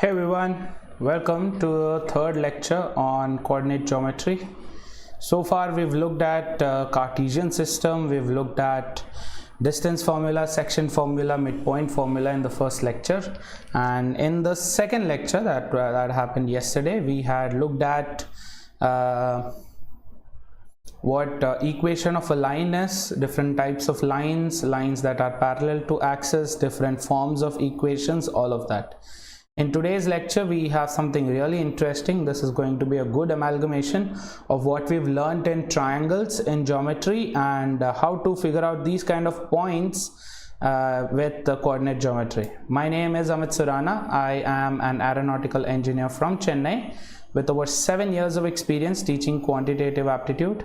Hey everyone, welcome to the third lecture on coordinate geometry. So far we've looked at Cartesian system, we've looked at distance formula, section formula, midpoint formula in the first lecture, and in the second lecture that happened yesterday, we had looked at what equation of a line is, different types of lines that are parallel to axis, different forms of equations, all of that. In today's lecture we have something really interesting. This is going to be a good amalgamation of what we've learned in triangles in geometry and how to figure out these kind of points with the coordinate geometry. My name is Amit Surana. I am an aeronautical engineer from Chennai with over 7 years of experience teaching quantitative aptitude,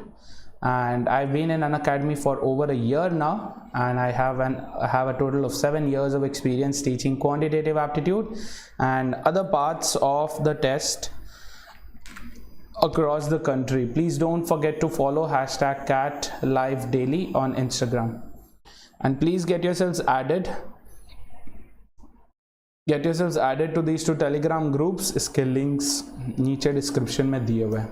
and I've been in Unacademy for over a year now, and I have a total of 7 years of experience teaching quantitative aptitude and other parts of the test across the country. Please don't forget to follow #CatLiveDaily on Instagram, and please get yourselves added to these two Telegram groups. इसके links नीचे description में दिए हुए हैं.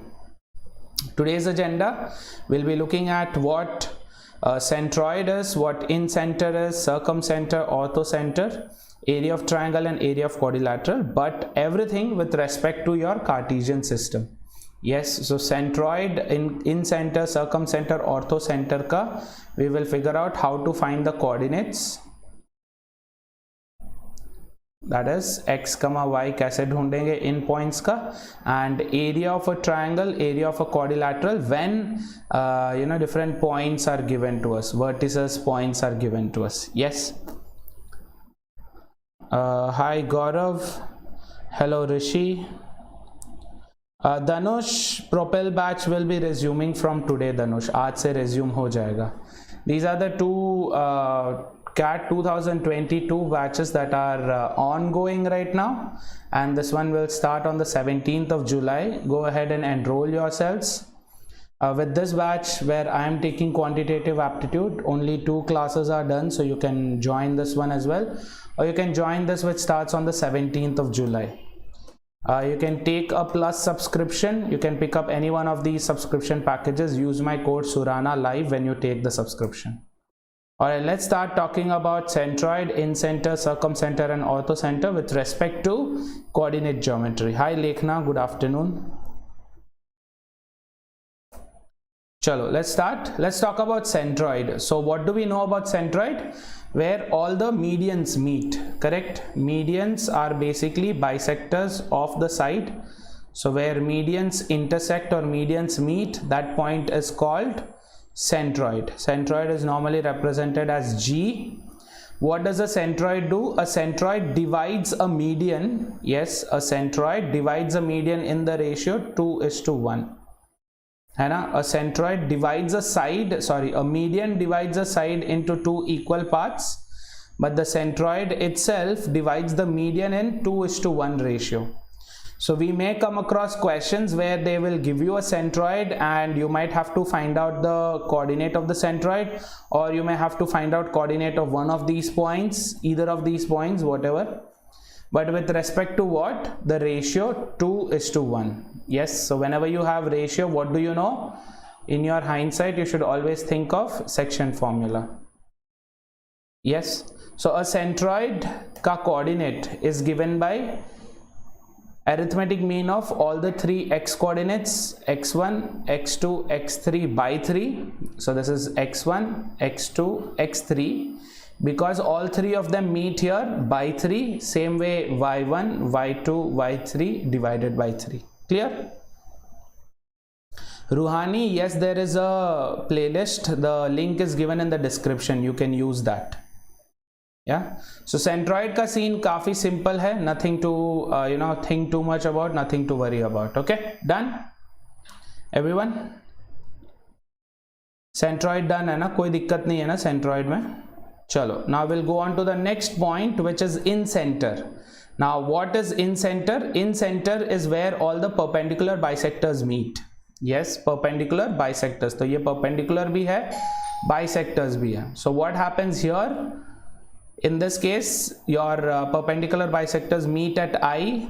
Today's agenda will be looking at what centroid is, what incenter is, circumcenter, orthocenter, area of triangle and area of quadrilateral, but everything with respect to your Cartesian system. Yes, so centroid, incenter, circumcenter, orthocenter ka we will figure out how to find the coordinates, that is x comma y कैसे ढूंढेंगे इन points का, and area of a triangle, area of a quadrilateral when different points are given to us, vertices points are given to us. Yes. Hi Gaurav, hello Rishi. Dhanush, Propel batch will be resuming from today. Dhanush, आज से resume हो जाएगा. These are the two CAT 2022 batches that are ongoing right now, and this one will start on the 17th of July. Go ahead and enroll yourselves. With this batch where I am taking quantitative aptitude, only 2 classes are done, so you can join this one as well, or you can join this which starts on the 17th of July. You can take a plus subscription. You can pick up any one of these subscription packages. Use my code Surana Live when you take the subscription. Alright, let's start talking about centroid, incenter, circumcenter and orthocenter with respect to coordinate geometry. Hi Lekhna, good afternoon. Chalo, let's start. Let's talk about centroid. So what do we know about centroid? Where all the medians meet, correct? Medians are basically bisectors of the side. So where medians intersect or medians meet, that point is called centroid. Centroid is normally represented as G. What does a centroid do? A centroid divides a median. Yes, a centroid divides a median in the ratio 2:1. है ना? A centroid divides a median divides a side into 2 equal parts, but the centroid itself divides the median in 2:1 ratio. So we may come across questions where they will give you a centroid and you might have to find out the coordinate of the centroid, or you may have to find out coordinate of one of these points, either of these points, whatever. But with respect to what? The ratio 2:1. Yes, so whenever you have ratio, what do you know? In your hindsight, you should always think of section formula. Yes, so a centroid ka coordinate is given by arithmetic mean of all the 3 x coordinates, x1, x2, x3 by 3. So this is x1, x2, x3, because all 3 of them meet here by 3. Same way y1, y2, y3 divided by 3. Clear? Ruhani, yes, there is a playlist. The link is given in the description. You can use that. Yeah, so centroid का scene काफी simple है, nothing to think too much about, nothing to worry about. Okay, done everyone? Centroid done है ना, कोई दिक्कत नहीं है ना centroid में. चलो, now we'll go on to the next point, which is incenter. Now what is incenter? Incenter is where all the perpendicular bisectors meet. Yes, perpendicular bisectors. तो ये perpendicular भी है, bisectors भी है. So what happens here? In this case, your perpendicular bisectors meet at I.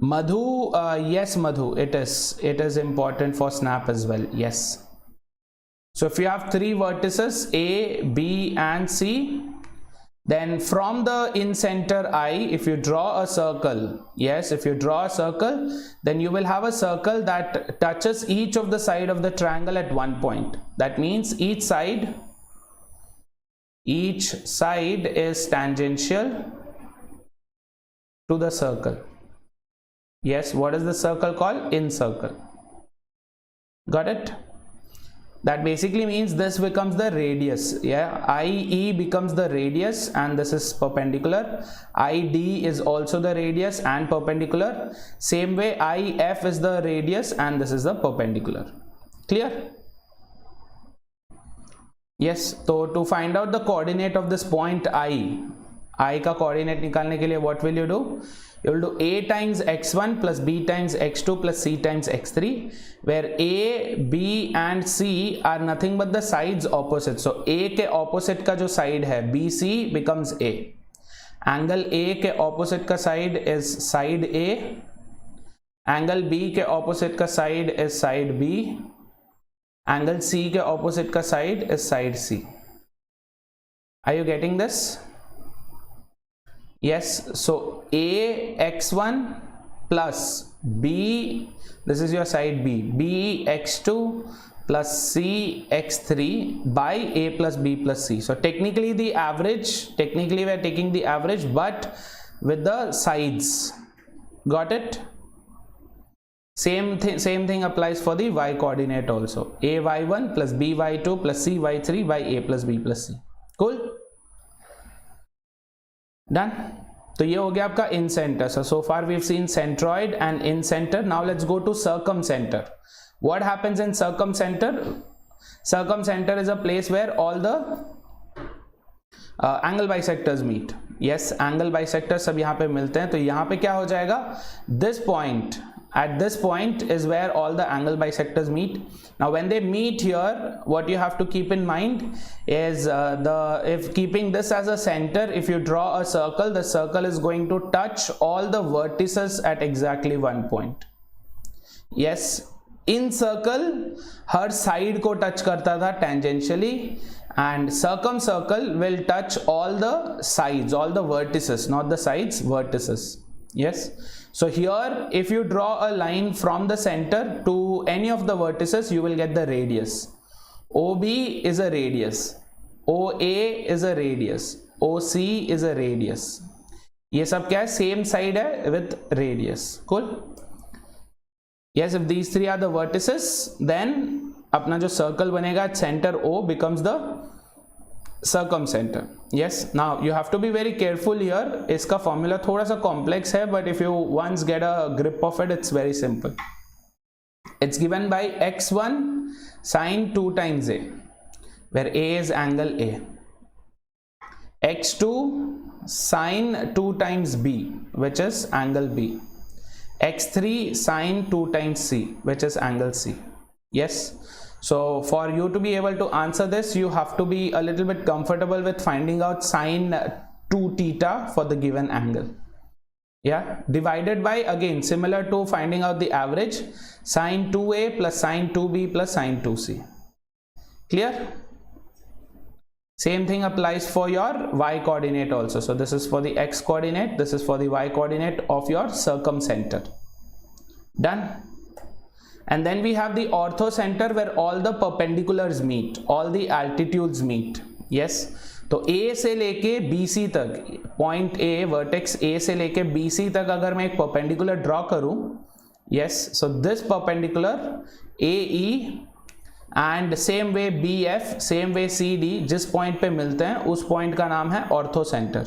Madhu, yes Madhu, it is important for snap as well, yes. So if you have three vertices A, B and C, then from the in center I, if you draw a circle, yes, if you draw a circle, then you will have a circle that touches each of the side of the triangle at one point. That means each side is tangential to the circle. Yes, what is the circle called? In circle. Got it? That basically means this becomes the radius. Yeah, IE becomes the radius and this is perpendicular. ID is also the radius and perpendicular. Same way IF is the radius and this is the perpendicular. Clear? Yes, so to find out the coordinate of this point I का coordinate निकालने के लिए what will you do? You will do A times x1 plus B times x2 plus C times x3, where A, B and C are nothing but the sides opposite. So A के opposite का जो side है BC becomes A. Angle A के opposite का side is side A. Angle B के opposite का side is side B. Angle C के opposite का side is side C. Are you getting this? Yes, so A x1 plus B, this is your side B, B x2 plus C x3 by A plus B plus C. So technically the average, technically we are taking the average but with the sides. Got it? Same thing applies for the y coordinate also. A y1 plus B y2 plus C y3 by A plus B plus C. Cool? Done. तो ये हो गया आपका in center. So far we've seen centroid and in center. Now let's go to circumcenter. What happens in circumcenter? Circumcenter is a place where all the angle bisectors meet. Yes, angle bisectors सब यहाँ पे मिलते हैं. तो यहाँ पे क्या हो जाएगा? This point, at this point is where all the angle bisectors meet. Now when they meet here, what you have to keep in mind is if keeping this as a center, if you draw a circle, the circle is going to touch all the vertices at exactly one point. Yes, in circle her side को touch करता था tangentially, and circumcircle will touch all the sides, all the vertices, not the sides, vertices. Yes. So here if you draw a line from the center to any of the vertices, you will get the radius. OB is a radius, OA is a radius, OC is a radius. ये सब क्या है? Same side है with radius. Cool? Yes, if these three are the vertices, then अपना जो circle बनेगा center O becomes the circumcenter. Yes, now you have to be very careful here. इसका formula थोड़ा सा complex है, but if you once get a grip of it, it's very simple. It's given by x1 sine 2 times A, where A is angle A. x2 sine 2 times B, which is angle B. x3 sine 2 times C, which is angle C. Yes. So for you to be able to answer this, you have to be a little bit comfortable with finding out sine 2 theta for the given angle. Yeah, divided by, again similar to finding out the average, sine 2a plus sine 2b plus sine 2c. Clear? Same thing applies for your y coordinate also. So this is for the x coordinate, this is for the y coordinate of your circumcenter. Done. And then we have the orthocenter, where all the perpendiculars meet, all the altitudes meet. Yes, तो A से लेके BC तक, point A, vertex A से लेके BC तक अगर मैं एक perpendicular draw करूं, yes, so this perpendicular AE and same way BF, same way CD, जिस point पे मिलते हैं उस point का नाम है orthocenter.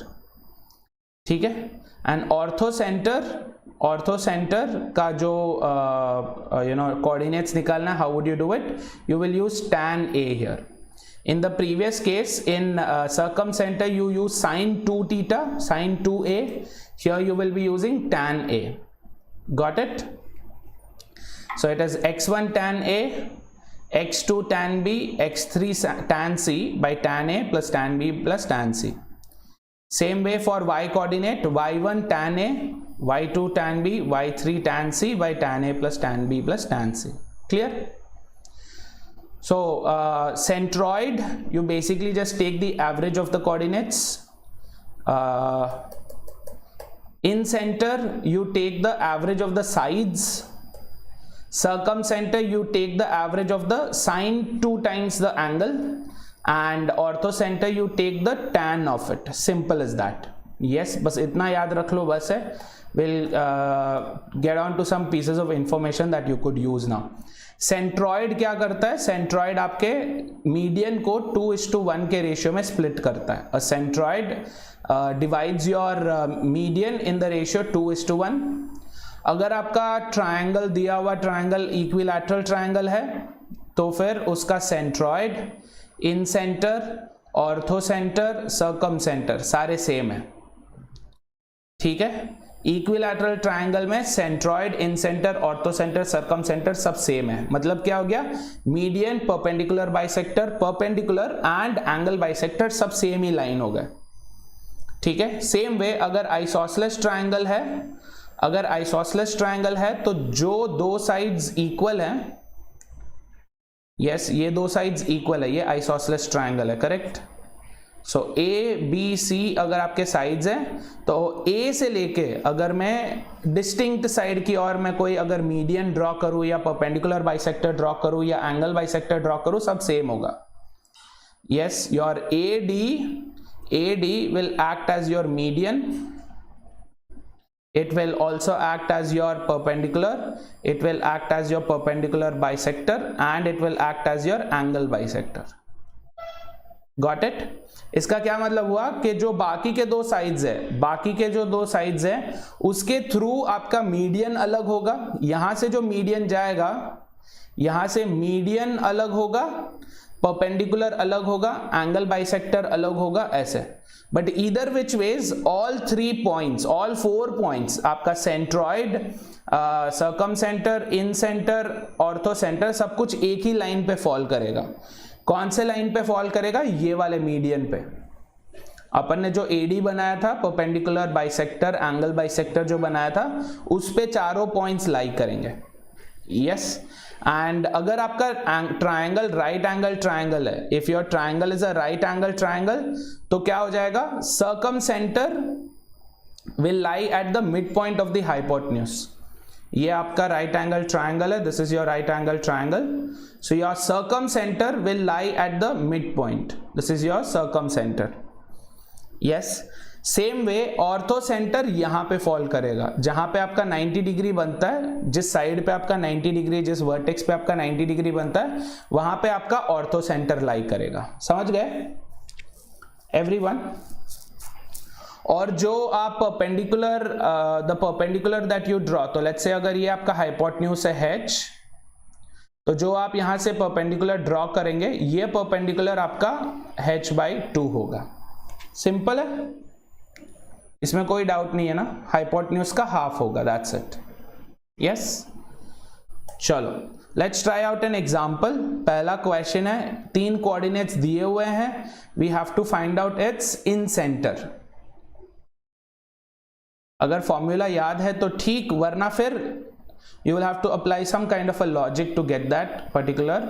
ठीक है? And orthocenter का जो coordinates निकालना है, how would you do it? You will use tan A here. In the previous case, in circumcenter you use sine 2 theta, sine 2a. Here you will be using tan A. Got it? So it is x1 tan A, x2 tan b, x3 tan c by tan a plus tan b plus tan c. Same way for y coordinate, y1 tan a, y2 tan b, y3 tan c by tan a plus tan b plus tan c. Clear? So centroid, you basically just take the average of the coordinates. In center you take the average of the sides. Circumcenter you take the average of the sine 2 times the angle, and orthocenter you take the tan of it. Simple as that. Yes, बस इतना याद रख लो बस है. We'll get on to some pieces of information that you could use now. Centroid क्या करता है? Centroid आपके मीडियन को 2:1 के रेशियो में स्प्लिट करता है. A centroid divides your median in the ratio 2:1. अगर आपका ट्रायंगल दिया हुआ ट्रायंगल इक्विलैटरल ट्रायंगल है तो फिर उसका centroid, incentre, orthocentre, circumcentre सारे सेम है. ठीक है? इक्विलैटरल ट्रायंगल में centroid, incentre, orthocentre, circumcentre सब सेम है. मतलब क्या हो गया? Median, perpendicular bisector, perpendicular and angle bisector सब सेम ही लाइन हो गए. ठीक है? सेम वे अगर आइसोसेलेस ट्रायंगल है, अगर आइसोसेलेस ट्रायंगल है तो जो दो साइड्स इक्वल हैं, यस ये दो साइड्स इक्वल है, ये आइसोसेलेस ट्रायंगल है. Correct? So A B C अगर आपके साइड्स हैं तो ए से लेके अगर मैं डिस्टिंक्ट साइड की और मैं कोई अगर मीडियन ड्रॉ करूं या परपेंडिकुलर बाइसेक्टर ड्रॉ करूं या एंगल बाइसेक्टर ड्रॉ करूं, सब सेम होगा. Yes, your A D will act as your median. It will also act as your perpendicular, it will act as your perpendicular bisector, and it will act as your angle bisector. Got it? इसका क्या मतलब हुआ कि जो बाकी के दो sides है, बाकी के जो दो साइड्स है उसके थ्रू आपका मीडियन अलग होगा. यहां से जो मीडियन जाएगा, यहां से मीडियन अलग होगा, परपेंडिकुलर अलग होगा, एंगल बाइसेक्टर अलग होगा, ऐसे. But either which ways all 3 points, all 4 points आपका सेंट्रॉइड, सर्कम सेंटर, इन सेंटर, ऑर्थो सेंटर सब कुछ एक ही लाइन पे फॉल करेगा. कौन से लाइन पे फॉल करेगा? ये वाले मीडियन पे. अपन ने जो एडी बनाया था, परपेंडिकुलर बाइसेक्टर, एंगल बाइसेक्टर जो बनाया था, उस पे चारों पॉइंट्स लाई करेंगे. यस. एंड अगर आपका ट्रायंगल राइट एंगल ट्रायंगल है, if your triangle is a right angle triangle, तो क्या हो जाएगा? Circum centre will lie at the mid point of the hypotenuse. ये आपका राइट एंगल ट्रायंगल है, this is your right angle triangle. So your circum centre will lie at the mid point, this is your circum centre. Yes. Same way ortho centre यहां पे fall करेगा, जहां पे आपका 90 degree बनता है, जिस साइड पे आपका 90 डिग्री, जिस वर्टेक्स पे आपका 90 डिग्री बनता है, वहां पे आपका ऑर्थो सेंटर लाई करेगा. समझ गए एवरीवन? और जो आप perpendicular, the perpendicular that you draw, तो लेट्स से अगर ये आपका हाइपोटेन्यूज है h, तो जो आप यहां से परपेंडिकुलर ड्रॉ करेंगे, ये परपेंडिकुलर आपका h/2 होगा. सिंपल है, इसमें कोई डाउट नहीं है ना. हाइपोटेन्यूज का हाफ होगा, दैट्स इट. यस. चलो let's try out an example. पहला क्वेश्चन है, 3 कोऑर्डिनेट्स दिए हुए हैं, we have to find out its incentre. अगर फॉर्मूला याद है तो ठीक, वरना फिर you will have to apply some kind of a logic to get that particular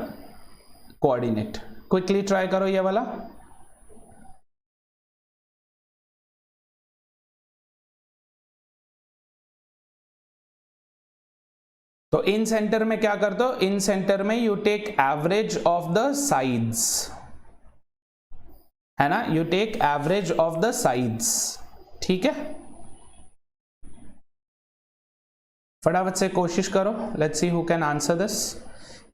coordinate. Quickly try करो ये वाला. तो इन सेंटर में क्या करते हो? इन सेंटर में you take average of the sides, है ना? You take average of the sides. ठीक है, फटाफट से कोशिश करो. Let's see who can answer this.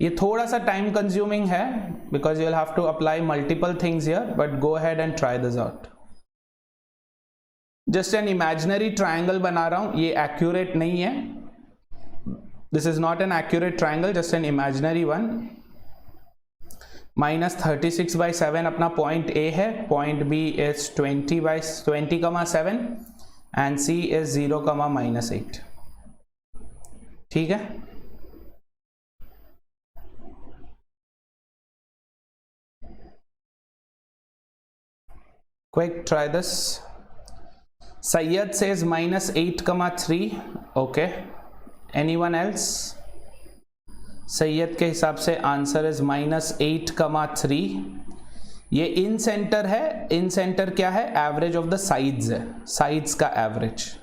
ये थोड़ा सा टाइम कंज्यूमिंग है because you will have to apply multiple things here, but go ahead and try this out. Just an imaginary triangle बना रहा हूं, ये एक्यूरेट नहीं है. This is not an accurate triangle, just an imaginary one. -36/7 अपना point A है, point B is 20/7 and C is 0, -8. ठीक है. Quick, try this. Sayyid says -8,3. Okay, anyone else? Syed के हिसाब से आंसर इज -8,3. ये इन सेंटर है. इन सेंटर क्या है? एवरेज ऑफ द साइड्स है, साइड्स का average.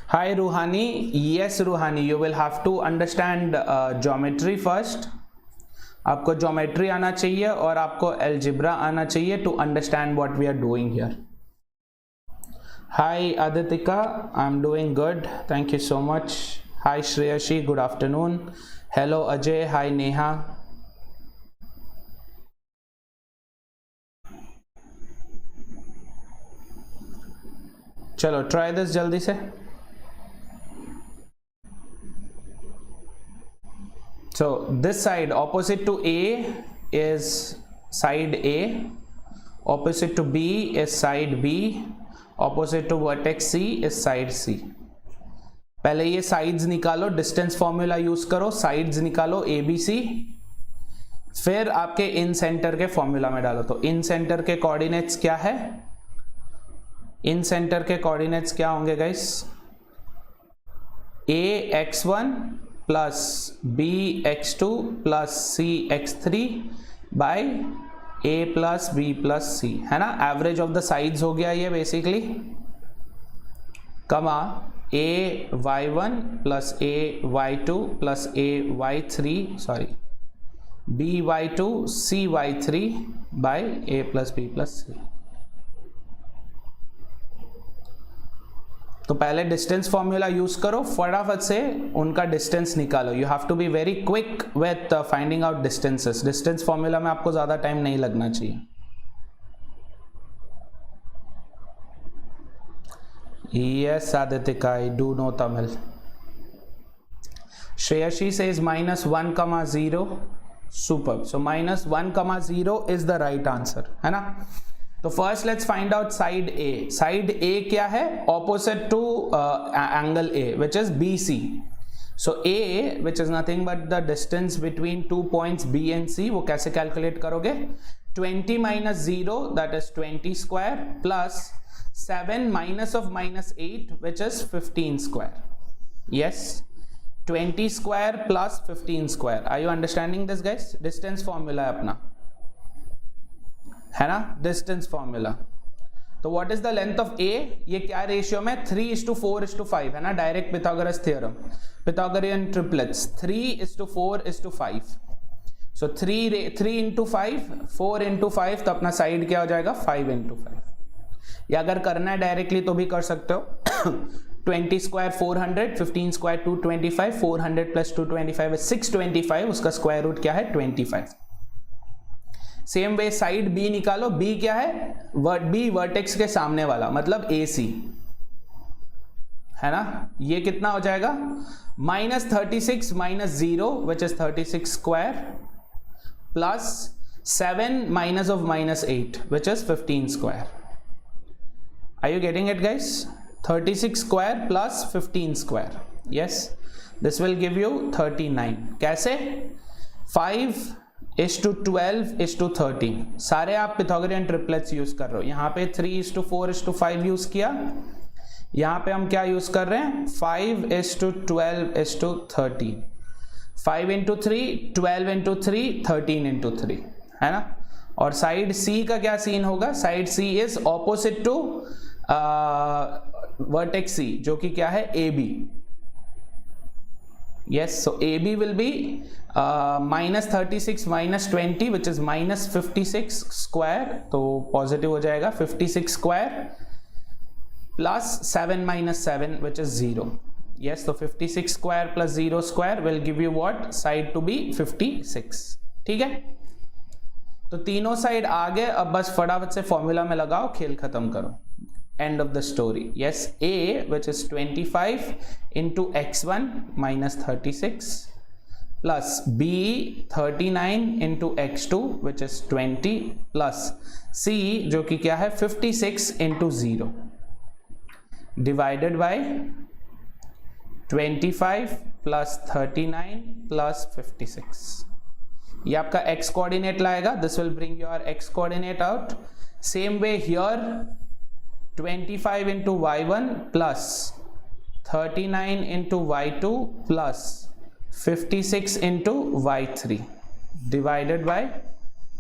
Hi Ruhani, yes Ruhani, you will have to understand geometry first. आपको ज्योमेट्री आना चाहिए और आपको एल्जिब्रा आना चाहिए to understand what we are doing here. Hi Aditika, I am doing good, thank you so much. Hi Shreyashi, good afternoon. Hello Ajay, hi Neha. चलो try this जल्दी से. So this side opposite to A is side A, opposite to B is side B, opposite to vertex C is side C. पहले ये sides निकालो, distance formula use करो, sides निकालो ABC, फिर आपके इन सेंटर के फॉर्मूला में डालो. तो इन सेंटर के कोऑर्डिनेट्स क्या है? इन सेंटर के कोऑर्डिनेट्स क्या होंगे guys? A x1 plus B x2 plus C x3 by a plus B plus C, है ना. एवरेज ऑफ द साइड्स हो गया ये basically. Comma a y1 plus a y2 plus a y3, sorry b y2 c y3 by a plus b plus C. तो पहले distance formula use करो, फटाफट से उनका डिस्टेंस निकालो. You have to be very quick with finding out distances. Distance formula में आपको ज्यादा टाइम नहीं लगना चाहिए. Yes Aditya, I do know Tamil. Shreyashi says -1,0. Super. So -1,0 is the right answer, है ना. तो first let's find out side A. Side A क्या है? Opposite to angle A which is BC. So A which is nothing but the distance between 2 points B and C. वो कैसे calculate करोगे? 20 - 0 that is 20 square plus 7 minus of -8 which is 15 square. Yes, 20 square plus 15 square. Are you understanding this guys? Distance formula है अपना, है ना, distance formula. तो what is the length of A? ये क्या रेशियो में? 3:4:5, है ना. Direct Pythagoras theorem, Pythagorean triplets. 3:4:5. So 3 into 5, 4 into 5, तो अपना साइड क्या हो जाएगा? 5 into 5. या अगर करना है डायरेक्टली तो भी कर सकते हो. 20 स्क्वायर 400, 15 स्क्वायर 225, 400 प्लस 225 625. उसका स्क्वायर रूट क्या है? 25. सेम वे साइड बी निकालो. बी क्या है? बी वर्टेक्स के सामने वाला, मतलब AC, है ना. ये कितना हो जाएगा? -36 - 0 which is 36 square plus 7 minus of -8 which is 15 square. Are you getting it guys? 36 square plus 15 square. Yes, this will give you 39. कैसे? 5:12:13. सारे आप पिथागोरियन ट्रिपलेट्स यूज कर रहे हो. यहाँ पे 3:4:5 यूज किया. यहाँ पे हम क्या यूज कर रहे हैं? 5:12:13. 5 into 3, 12 into 3, 13 into 3, है ना. और साइड सी का क्या सीन होगा? Side C is opposite to vertex C, जो कि क्या है? AB. Yes, so AB will be -36 - 20 which is -56 square. तो पॉजिटिव हो जाएगा. 56 square plus 7 - 7 which is 0. Yes, तो 56 square plus 0 square will give you what? Side to be 56. ठीक है. तो तीनों साइड आ गए. अब बस फटाफट से फॉर्मूला में लगाओ, खेल खत्म करो. End of the story. Yes, A which is 25 into x1 minus 36 plus B 39 into x2 which is 20 plus C जो कि क्या है? 56 into 0. divided by 25 plus 39 plus 56. ये आपका x coordinate लाएगा. This will bring your x coordinate out. Same way here, 25 into y1 plus 39 into y2 plus 56 into y3 divided by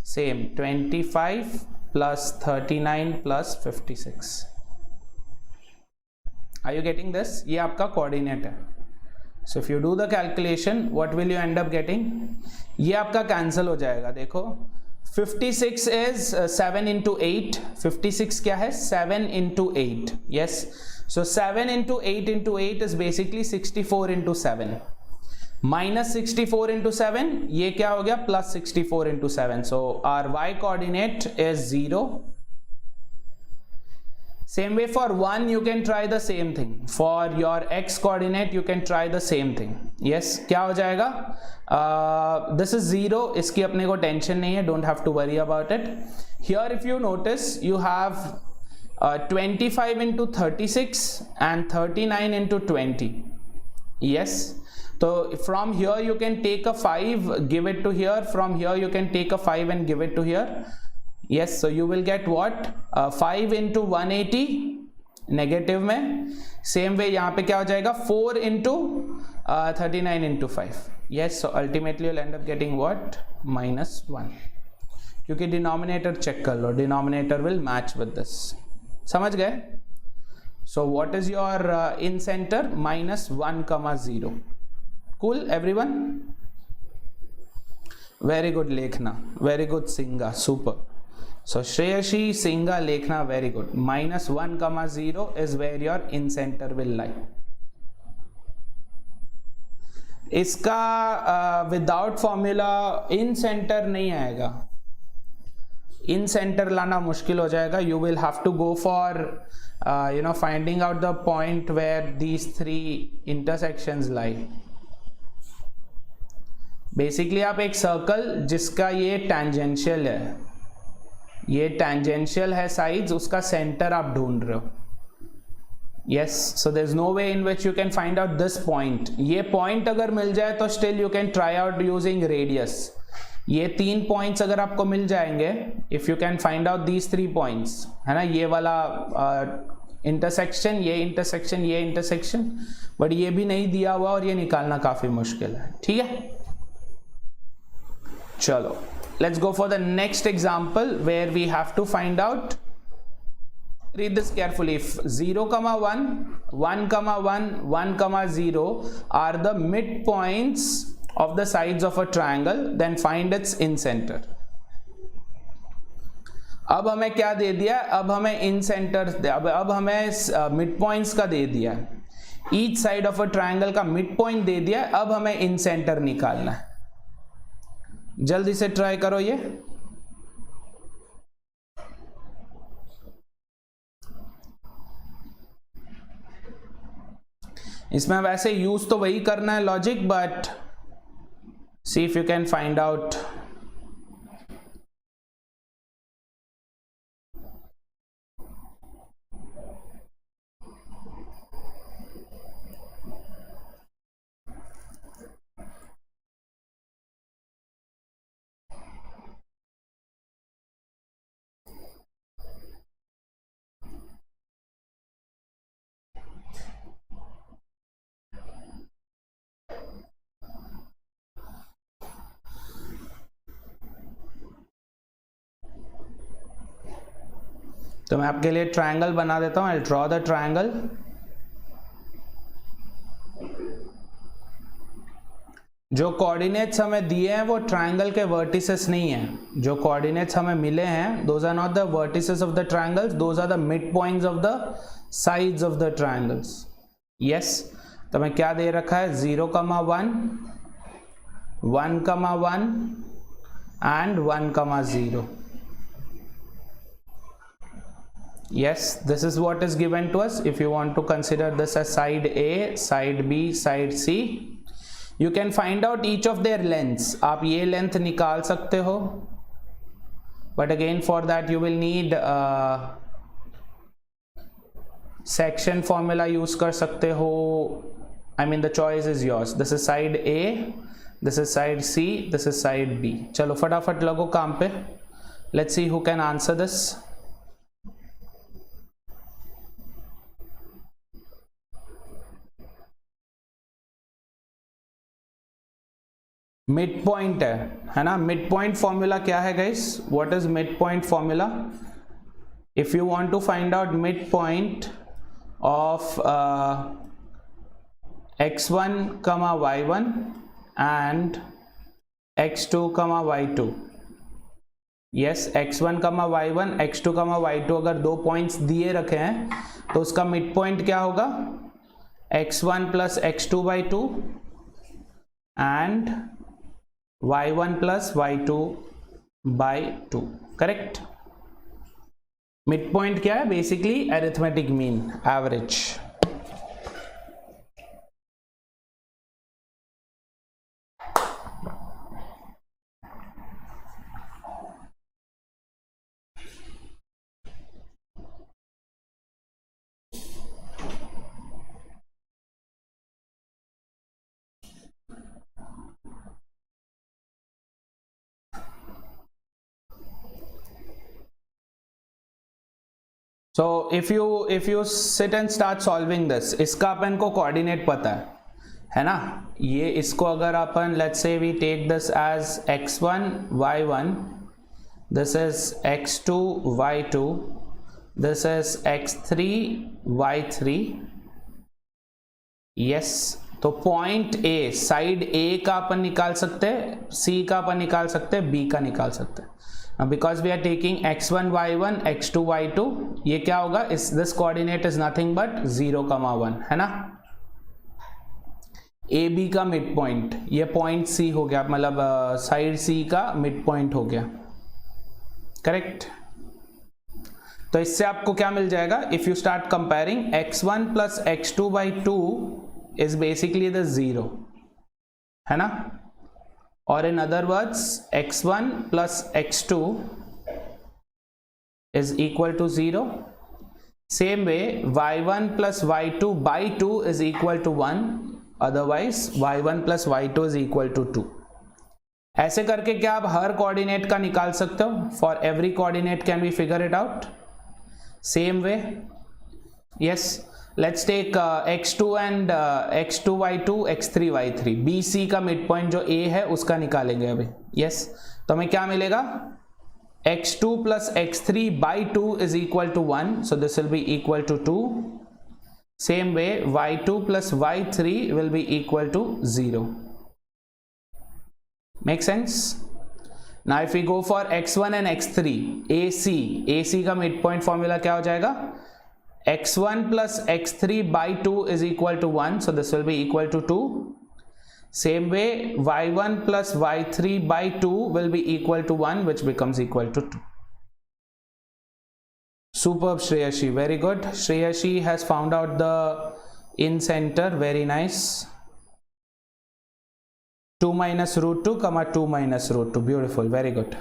same 25 plus 39 plus 56. Are you getting this? ये आपका coordinate है. So if you do the calculation, what will you end up getting? ये आपका cancel हो जाएगा. देखो 56 is 7 into 8. 56 क्या है? 7 into 8. Yes. So 7 into 8 into 8 is basically 64 into 7. Minus 64 into 7, ये क्या हो गया? Plus 64 into 7. So our y coordinate is 0. Same way for 1 you can try the same thing. For your x coordinate you can try the same thing. Yes, क्या हो जाएगा? This is 0. इसकी अपने को टेंशन नहीं है. Don't have to worry about it. Here if you notice you have 25 into 36 and 39 into 20. Yes. So from here you can take a 5, give it to here. From here you can take a 5 and give it to here. Yes, so you will get what? 5 into 180 negative में. Same way यहाँ पे क्या हो जाएगा? 4 into 39 into 5. Yes, so ultimately you'll end up getting what? Minus 1. क्योंकि denominator check कर लो. Denominator will match with this. समझ गए? So what is your in center? Minus 1 comma 0. Cool everyone? Very good Lekhna. Very good Singa. Super. So Shreyashi, Singa, Lekhna, very good. Minus 1 comma 0 is where your in center will lie. इसका without formula in center नहीं आएगा. In center लाना मुश्किल हो जाएगा. You will have to go for finding out the point where these three intersections lie. Basically आप एक circle जिसका ये टेंजेंशियल है, ये टेंजेंशियल है साइड्स, उसका सेंटर आप ढूंढ रहे हो. Yes, so there is no way in which you can find out this point. ये पॉइंट अगर मिल जाए तो still you can try out using radius. ये 3 पॉइंट्स अगर आपको मिल जाएंगे, if you can find out these 3 points, है ना, ये वाला इंटरसेक्शन, ये इंटरसेक्शन, ये इंटरसेक्शन, बट ये भी नहीं दिया हुआ और ये निकालना काफी मुश्किल है. ठीक है, चलो let's go for the next example where we have to find out. Read this carefully. If 0 comma 1, 1 comma 1, 1 comma 0 are the midpoints of the sides of a triangle, then find its in center. अब हमें क्या दे दिया? अब हमें इन centre, अब हमें mid points का दे दिया. Each side of a triangle का मिड पॉइंट दे दिया. अब हमें इन सेंटर निकालना है. जल्दी से ट्राई करो ये. इसमें वैसे यूज तो वही करना है logic, but see if you can find out. तो मैं आपके लिए ट्रायंगल बना देता हूं. I draw the triangle. जो कोऑर्डिनेट्स हमें दिए हैं वो ट्रायंगल के वर्टिसेस नहीं हैं. जो कोऑर्डिनेट्स हमें मिले हैं, those are not the vertices of the triangles, those are the mid points of the sides of the triangles. Yes, तो मैं क्या दे रखा है? 0 comma 1, 1 comma 1 and 1 comma 0. Yes, this is what is given to us. If you want to consider this as side A, side B, side C, you can find out each of their lengths. आप ये length निकाल सकते हो, but again for that you will need section formula use कर सकते हो, I mean the choice is yours. This is side A, this is side C, this is side B. चलो फटाफट लगो काम पे. Let's see who can answer this. Mid point है ना. मिड पॉइंट फॉर्मूला क्या है guys? What is mid point formula? If you want to find out mid point of x1 comma y1 and x2 comma y2. yes, x1 comma y1, x2 comma y2 अगर दो points दिए रखे हैं तो उसका mid point क्या होगा? x1 plus x2 by 2 and y1 plus y2 by 2. Correct. Mid point क्या है? Basically arithmetic mean, average. So if you sit and start solving this, इसका अपन को कोऑर्डिनेट पता है ना. ये इसको अगर अपन let's say we take this as x1 y1, this is x2 y2, this is x3 y3. yes, तो पॉइंट ए, साइड ए का अपन निकाल सकते हैं, सी का अपन निकाल सकते हैं, बी का निकाल सकते हैं. Because we are taking x1 y1 x2 y2, ये क्या होगा? इस this coordinate is nothing but 0,1 है ना. ए बी का मिड पॉइंट, ये पॉइंट सी हो गया, मतलब साइड सी का मिड पॉइंट हो गया. करेक्ट. तो इससे आपको क्या मिल जाएगा? If you start comparing, x1 plus x2 by 2 is basically the 0 है ना. or in other words x1 plus x2 is equal to 0. same way y1 plus y2 by 2 is equal to 1, otherwise y1 plus y2 is equal to 2. ऐसे करके क्या आप हर coordinate का निकाल सकते हो? For every coordinate can we figure it out. Same way, yes, let's take x2 and x2 y2 x3 y3. bc का mid पॉइंट जो a है उसका निकालेंगे अभी. yes, तो हमें क्या मिलेगा? x2 plus x3 by 2 is equal to 1, so this will be equal to 2. same way y2 plus y3 will be equal to 0. make sense? now if we go for x1 and x3, ac का mid point formula क्या हो जाएगा? x1 plus x3 by 2 is equal to 1, so this will be equal to 2. same way y1 plus y3 by 2 will be equal to 1, which becomes equal to 2. superb, Shreyashi, very good. Shreyashi has found out the in center, very nice. 2 minus root 2 comma 2 minus root 2, beautiful, very good.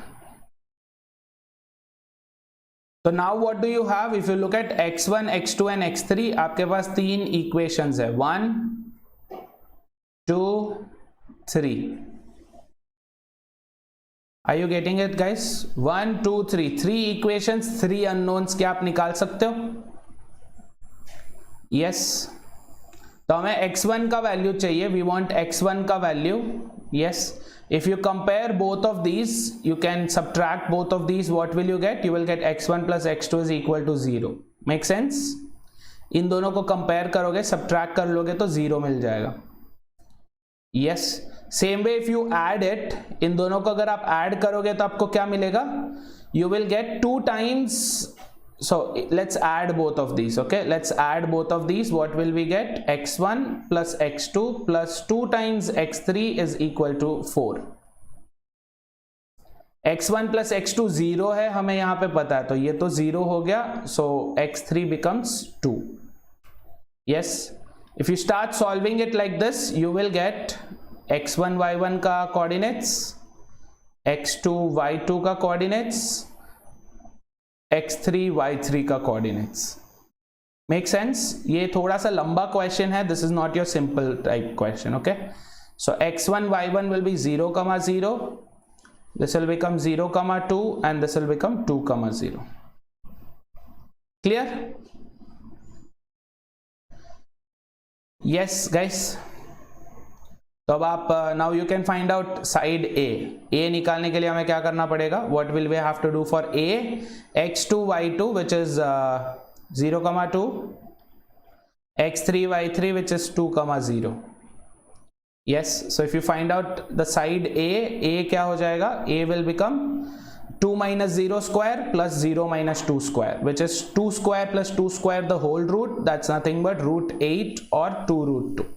तो now what do you have? If you look at x1 x2 and x3, आपके पास तीन equations है, 1 2 3. Are you getting it guys? 1 2 3, 3 equations, 3 unknowns क्या आप निकाल सकते हो? यस. तो हमें x1 का वैल्यू चाहिए, वी वांट x1 का value. Yes, if you compare both of these, you can subtract both of these. what will you get? you will get x1 plus x2 is equal to 0. make sense? इन दोनों को compare करोगे, subtract कर लोगे तो 0 मिल जाएगा. yes, same way if you add it, इन दोनों को अगर आप ऐड करोगे तो आपको क्या मिलेगा? you will get 2 times. so let's add both of these. okay, let's add both of these. what will we get? x1 plus x2 plus 2 times x3 is equal to 4. x1 plus x2 0 है, हमें यहाँ पे पता है, तो ये तो 0 हो गया. so x3 becomes 2. yes, if you start solving it like this, you will get x1 y1 का coordinates, x2 y2 का coordinates, x3 y3 का कोऑर्डिनेट्स. Make sense? ये थोड़ा सा लंबा क्वेश्चन है, this is not your simple type question. Okay, so x1 y1 will be 0 comma 0, this will become 0 comma 2 and this will become 2 comma 0. Clear? Yes guys. तो अब आप now you can find out side A निकालने के लिए हमें क्या करना पड़ेगा? What will we have to do for A? x2 y2 which is 0 comma 2, x3 y3 which is 2 comma 0. yes, so if you find out the side a क्या हो जाएगा? a will become 2 minus 0 square plus 0 minus 2 square, which is 2 square plus 2 square the whole root, that's nothing but root 8 or 2 root 2.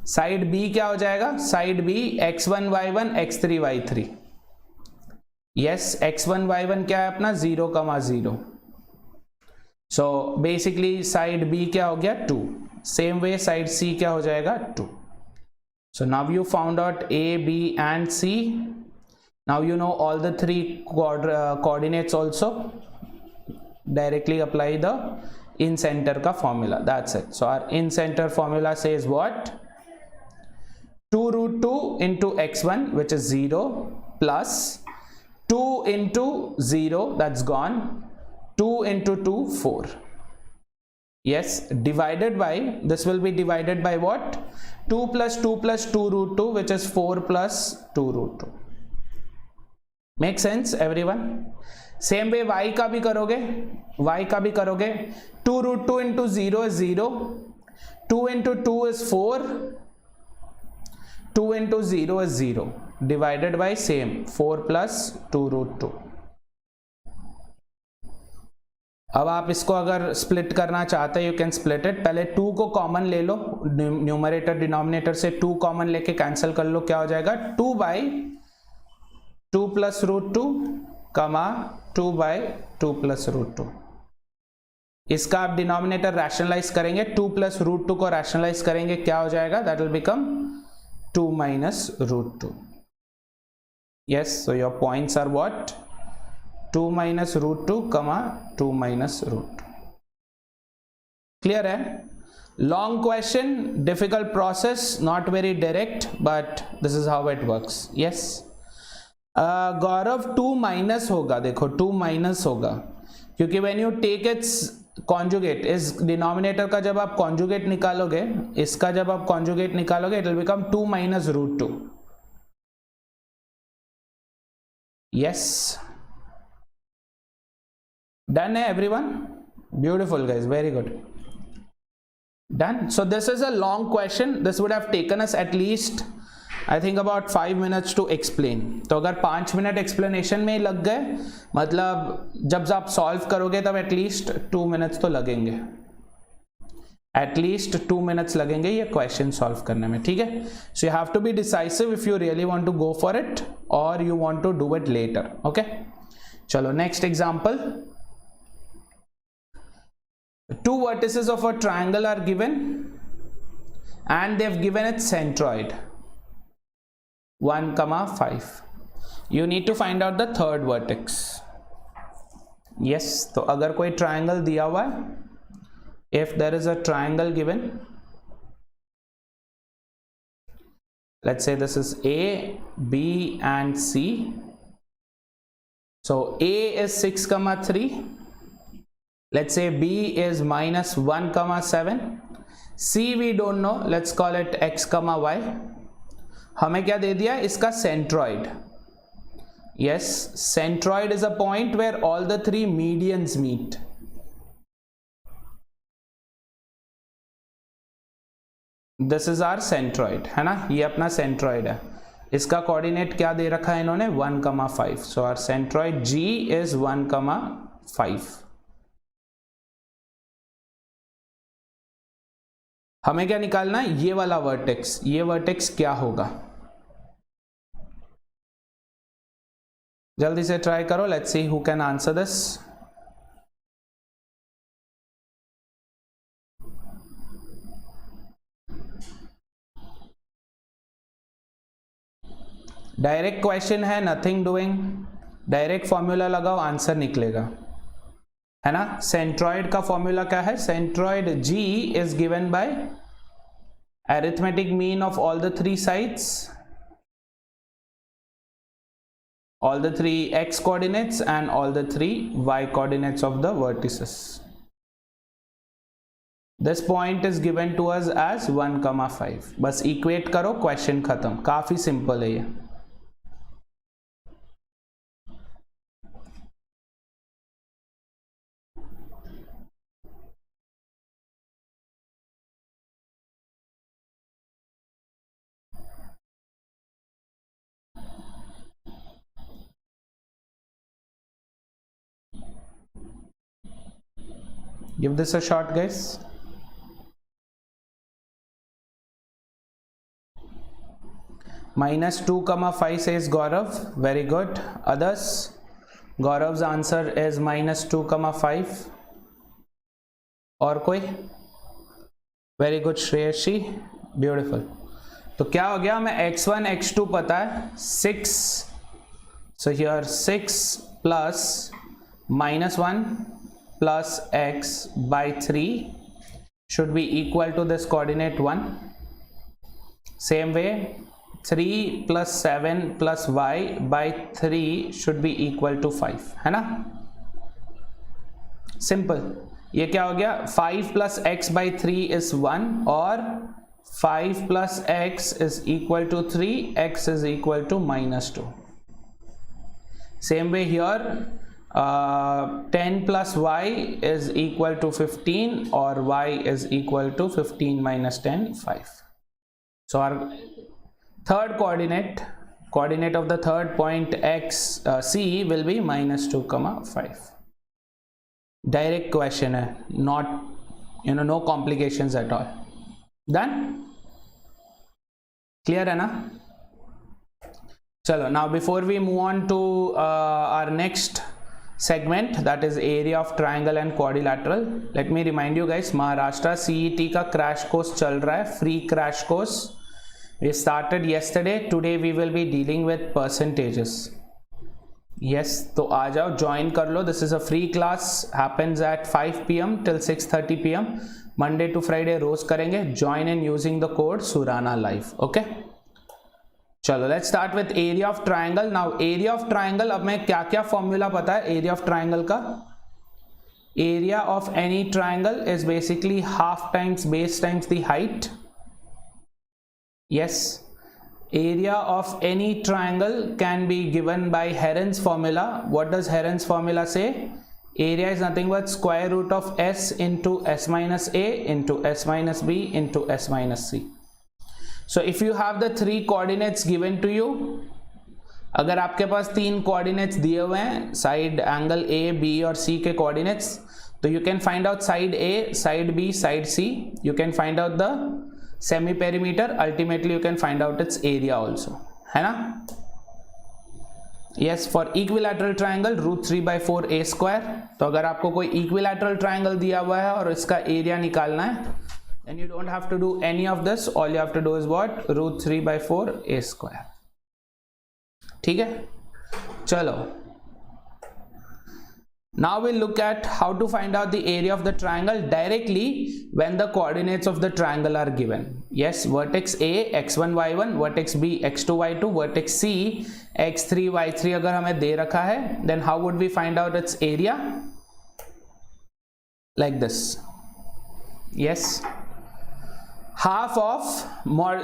Side b क्या हो जाएगा? Side b x1 y1 x3 y3. yes, x1 y1 क्या है अपना? 0 comma 0. so basically side b क्या हो गया? 2. same way side c क्या हो जाएगा? 2. so now you found out a, b and c. now you know all the three coordinates also. directly apply the in center का formula, that's it. so our in center formula says what? 2 root 2 into x1 which is 0 plus 2 into 0, that's gone, 2 into 2 4. yes, divided by, this will be divided by what? 2 plus 2 plus 2 root 2 which is 4 plus 2 root 2. make sense everyone? same way y का भी करोगे, y का भी करोगे. 2 root 2 into 0 is 0, 2 into 2 is 4, 2 into 0 is 0, divided by same 4 plus 2 root 2. अब आप इसको अगर स्प्लिट करना चाहते हैं, यू कैन स्प्लिट इट. पहले 2 को कॉमन ले लो, न्यूमरेटर डिनोमिनेटर से 2 कॉमन लेके कैंसिल कर लो. क्या हो जाएगा? 2 by 2 plus root 2 कमा 2 by 2 plus root 2. इसका आप डिनोमिनेटर रैशनलाइज करेंगे, 2 plus root 2 को रैशनलाइज करेंगे, क्या हो जाएगा? That will become 2 minus root 2. yes, so your points are what? 2 minus root 2 comma 2 minus root 2. clear hai? long question, difficult process, not very direct, but this is how it works. yes, Gaurav 2 minus होगा, देखो 2 minus होगा क्योंकि when you take its conjugate, इस denominator का जब आप conjugate निकालोगे, इसका जब आप कॉन्जुगेट निकालोगे, it will become 2 minus root 2. yes, done है everyone? beautiful guys, very good, done. so this is a long question, this would have taken us at least I think about 5 minutes to explain. तो अगर 5 minute explanation में लग गए, मतलब जब आप solve करोगे तब एटलीस्ट 2 मिनट्स तो लगेंगे, एटलीस्ट 2 मिनट्स लगेंगे ये क्वेश्चन सॉल्व करने में. ठीक है? So you have to be decisive if you really want to go for it और you want to do it later. Okay, चलो next example. 2 vertices of a triangle are given and they have given its centroid 1 comma 5. you need to find out the third vertex. yes, तो अगर कोई triangle दिया हुआ है, if there is a triangle given, let's say this is A, B and C. so A is 6 comma 3, let's say B is minus 1 comma 7, C we don't know, let's call it X comma Y. हमें क्या दे दिया? इसका centroid. yes, centroid is a point where all the 3 medians meet. this is our centroid, है ना? ये अपना centroid है. इसका कोऑर्डिनेट क्या दे रखा है इन्होंने? 1 comma 5. so our centroid G is 1 comma 5. हमें क्या निकालना है? ये वाला वर्टेक्स. ये वर्टेक्स क्या होगा? जल्दी से ट्राई करो. Let's see who can answer this. Direct question है, नथिंग डूइंग. डायरेक्ट फॉर्मूला लगाओ, आंसर निकलेगा. है ना। सेंट्रॉइड का फॉर्मूला क्या है? Centroid G is given by arithmetic mean of all the three sides, all the three x coordinates and all the three y coordinates of the vertices. This point is given to us as 1,5. बस equate करो, question खत्म. काफी simple है ये. Give this a shot, guys. -2,5 says Gaurav. Very good. Others? Gaurav's answer is -2,5. और कोई? Very good, Shreyashi. Beautiful. तो क्या हो गया? हमें x1 x2 पता है 6. So here 6 plus -1 plus x by 3 should be equal to this coordinate 1. Same way 3 plus 7 plus y by 3 should be equal to 5, है ना. सिंपल. ये क्या हो गया? 5 plus x by 3 is 1 और 5 plus x is equal to 3, x is equal to -2. Same way here 10 plus y is equal to 15 or y is equal to 15 minus 10, 5. So our third coordinate of the third point x C will be -2,5. Direct question है, not no complications at all. Done? Clear है ना? चलो, now before we move on to our next segment, that is area of triangle and quadrilateral, let me remind you guys, Maharashtra CET का crash course चल रहा है, free crash course. We started yesterday. Today we will be dealing with percentages. Yes, तो आ जाओ, join कर लो. This is a free class, happens at 5 PM till 6:30 PM. Monday to Friday रोज करेंगे. Join in using the code Surana Live. Okay? चलो, let's start with area of triangle. Now area of triangle, अब मैं क्या क्या formula पता है area of triangle का? Area of any triangle is basically half times base times the height. Yes, area of any triangle can be given by Heron's formula. What does Heron's formula say? Area is nothing but square root of s into s minus a into s minus b into s minus c. So if you have the three coordinates given to you, अगर आपके पास तीन coordinates दिए हुए हैं, side angle A, B और C के coordinates, तो you can find out side A, side B, side C. You can find out the semi perimeter. Ultimately you can find out its area also, है ना. Yes, for equilateral triangle √3/4 a square. तो अगर आपको कोई equilateral triangle दिया हुआ है और इसका area निकालना है, then you don't have to do any of this. All you have to do is what? √3/4 a square. ठीक है. चलो, now we'll look at how to find out the area of the triangle directly when the coordinates of the triangle are given. Yes, vertex A x1 y1, vertex B x2 y2, vertex C x3 y3 अगर हमें दे रखा है, then how would we find out its area? Like this. Yes, half of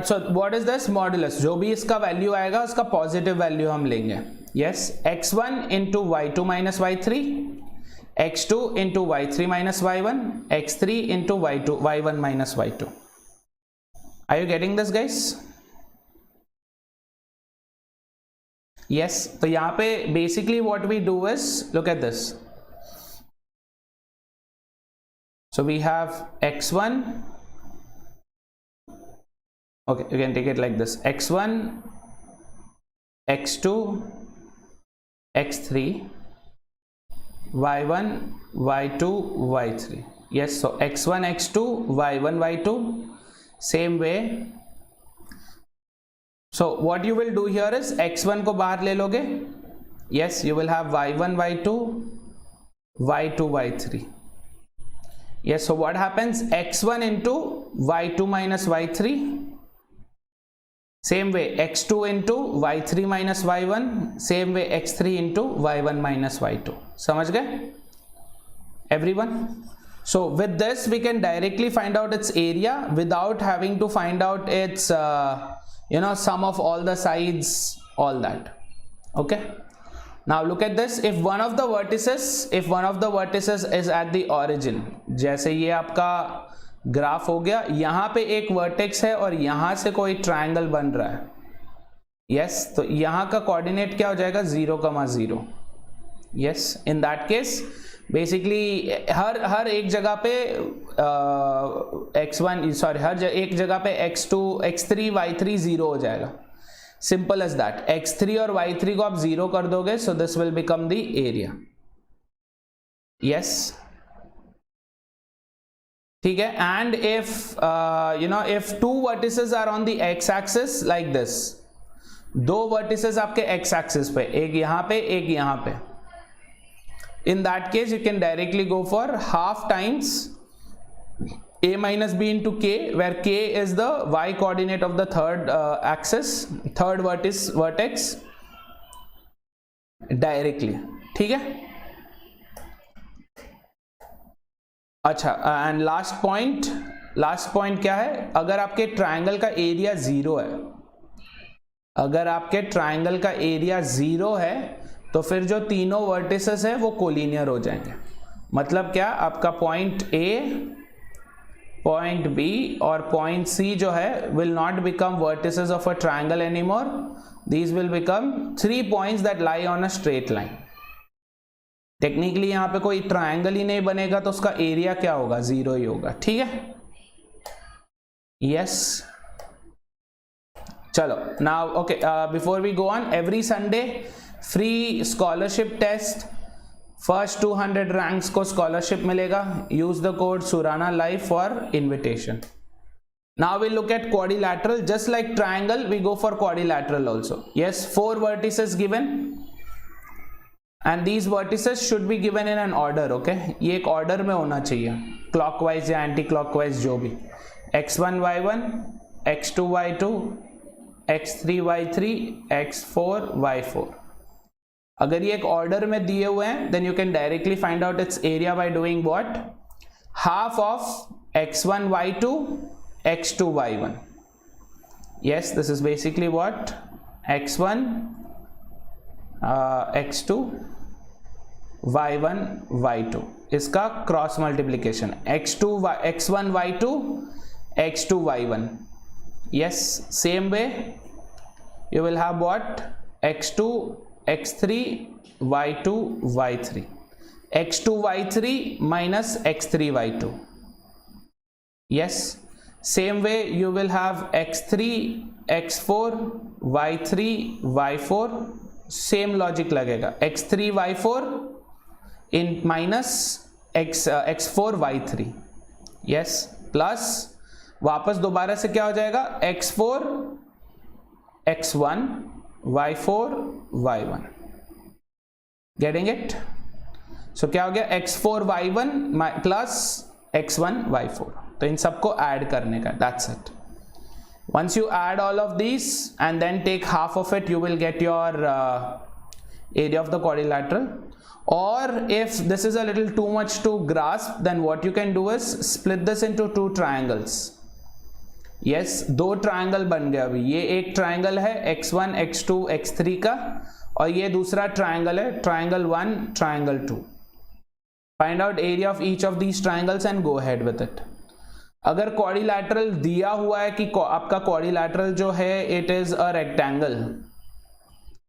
so what is this? Modulus. जो भी इसका value आएगा उसका positive value हम लेंगे. Yes, x1 into y2 minus y3, x2 into y3 minus y1, x3 into y1 minus y2. Are you getting this, guys? Yes, तो यहाँ पे basically what we do is, look at this. So we have x1, okay, you can take it like this, x1, x2, x3, y1, y2, y3. Yes, so x1, x2, y1, y2. Same way. So what you will do here is x1 को बाहर ले लोगे. Yes, you will have y1, y2 y2 y3. Yes, so what happens? x1 into y2 minus y3. Same way x2 into y3 minus y1. Same way x3 into y1 minus y2. समझ गए everyone? So with this we can directly find out its area without having to find out its sum of all the sides, all that. Okay, now look at this. If one of the vertices is at the origin, जैसे ये आपका graph हो गया, यहाँ पे एक vertex है और यहाँ से कोई ट्रायंगल बन रहा है. यस, तो यहाँ का कोऑर्डिनेट क्या हो जाएगा? 0,0. Yes, in that case basically हर एक जगह पे हर एक जगह पे x2 x3 y3 0 हो जाएगा. Simple as that. x3 और y3 को आप 0 कर दोगे, so this will become the area. Yes, ठीक है. And if two vertices are on the x axis like this, दो वर्टिसेस आपके x एक्सिस पे, एक यहाँ पे एक यहाँ पे, in that case you can directly go for half times a minus b into k, where k is the y coordinate of the third axis, third vertex directly. ठीक है. अच्छा, एंड लास्ट पॉइंट क्या है? अगर आपके triangle का area 0 है, अगर आपके ट्रायंगल का एरिया 0 है, तो फिर जो तीनों वर्टिसेस है वो कोलिनियर हो जाएंगे. मतलब क्या? आपका पॉइंट A, पॉइंट B और पॉइंट C जो है will not become vertices of a triangle anymore. These will become 3 points that lie on a straight line. Technically यहाँ पे कोई ट्रायंगल ही नहीं बनेगा, तो उसका एरिया क्या होगा? 0 ही होगा. ठीक है. यस, चलो. Now okay, before we go on, every Sunday free scholarship test, first 200 ranks को स्कॉलरशिप मिलेगा. Use the code Surana live for invitation. Now we look at quadrilateral. Just like triangle we go for quadrilateral also. Yes, 4 vertices given and these vertices should be given in an order. Okay, ये एक order में होना चाहिए, clockwise या anti clockwise, जो भी. x1 y1, x2 y2, x3 y3, x4 y4. अगर ये एक ऑर्डर में दिए हुए हैं, then you can directly find out its area by doing what? Half of x1 y2 x2 y1. yes, this is basically what? x1 x2 y1 y2, इसका cross multiplication. x1 y2 x2 y1. yes, same way you will have what? x2 x3 y2 y3, x2 y3 minus x3 y2. yes, same way you will have x3 x4 y3 y4. same logic लगेगा. x3 y4 in minus x4 y3. yes, plus वापस दोबारा से क्या हो जाएगा? x4 x1 y4 y1. getting it? so क्या हो गया? x4 y1 plus x1 y4. तो इन सबको ऐड करने का. that's it. once you add all of these and then take half of it, you will get your area of the quadrilateral. or if this is a little too much to grasp, then what you can do is split this into 2 triangles. Yes, 2 triangle बन गया. अभी ये एक triangle है x1 x2 x3 का, और ये दूसरा ट्रायंगल है triangle 1 triangle 2. Find out area of each of these triangles and go ahead with it. अगर क्वाड्रिलैटरल दिया हुआ है कि आपका क्वाड्रिलैटरल जो है इट इज अ रेक्टेंगल,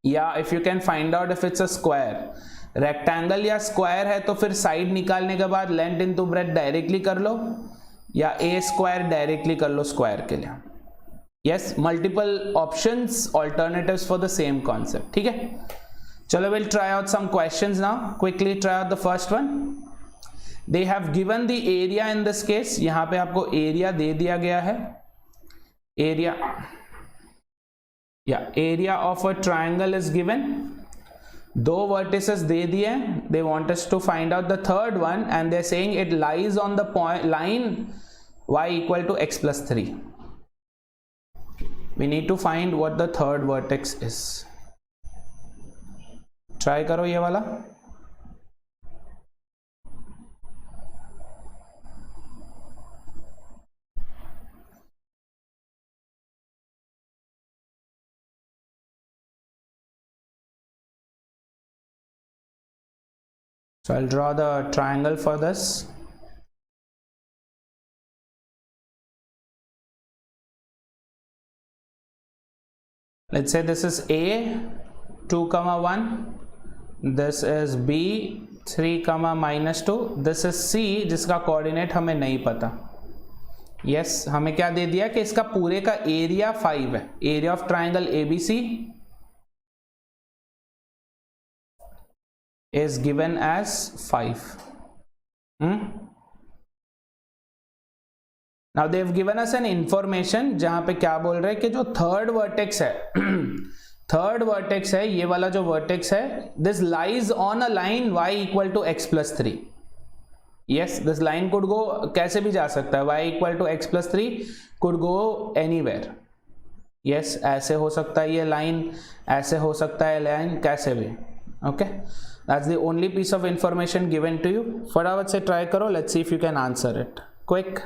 या if you can find out if it's a square. Rectangle या स्क्वायर है तो फिर साइड निकालने के बाद लेंथ इनटू ब्रेथ डायरेक्टली कर लो, या ए स्क्वायर डायरेक्टली कर लो स्क्वायर के लिए. Yes, multiple options, alternatives for the same concept. ठीक है, चलो will try out some questions now. Quickly try out the first one. They have given the area in this case. यहां पे आपको area दे दिया गया है. Area of a triangle is given. दो वर्टिसेस दे दिए, they want us to find out the third one and they are saying it lies on the point line y equal to x plus 3. We need to find what the third vertex is. Try करो ये वाला. So I'll draw the triangle for this. Let's say this is A 2, 1, this is B 3, -2, this is C जिसका coordinate हमें नहीं पता. Yes, हमें क्या दे दिया कि इसका पूरे का एरिया 5 है. Area of triangle ABC is given as 5. Now they've given us an information जहां पे क्या बोल रहे हैं कि जो थर्ड वर्टेक्स है थर्ड वर्टेक्स है, ये वाला जो वर्टेक्स है, this lies on a line y equal to x plus 3. Yes, this line could go, कैसे भी जा सकता है, y equal to x plus 3 could go anywhere. Yes, ऐसे हो सकता है ये लाइन, ऐसे हो सकता है लाइन, कैसे भी. Okay, that's the only piece of information given to you. फटाफट से ट्राई करो. Let's see if you can answer it. Quick.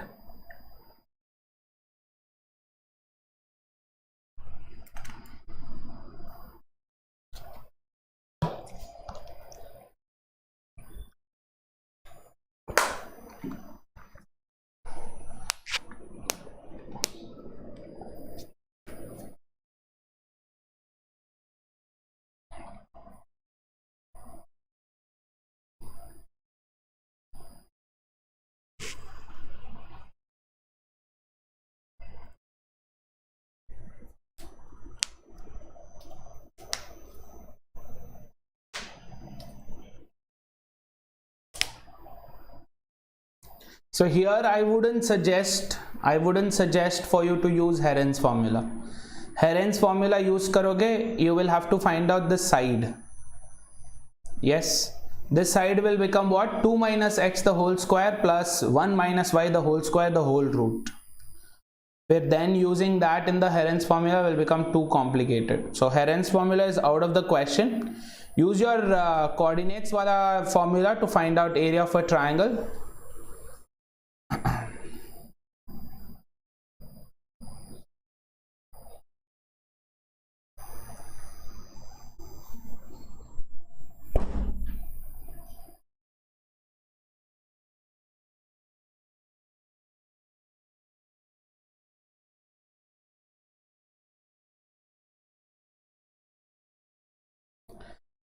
So here I wouldn't suggest for you to use Heron's formula. Heron's formula use करोगे, you will have to find out this side. Yes, this side will become what? 2 minus x the whole square plus 1 minus y the whole square the whole root. But then using that in the Heron's formula will become too complicated. So Heron's formula is out of the question. Use your coordinates wala formula to find out area of a triangle.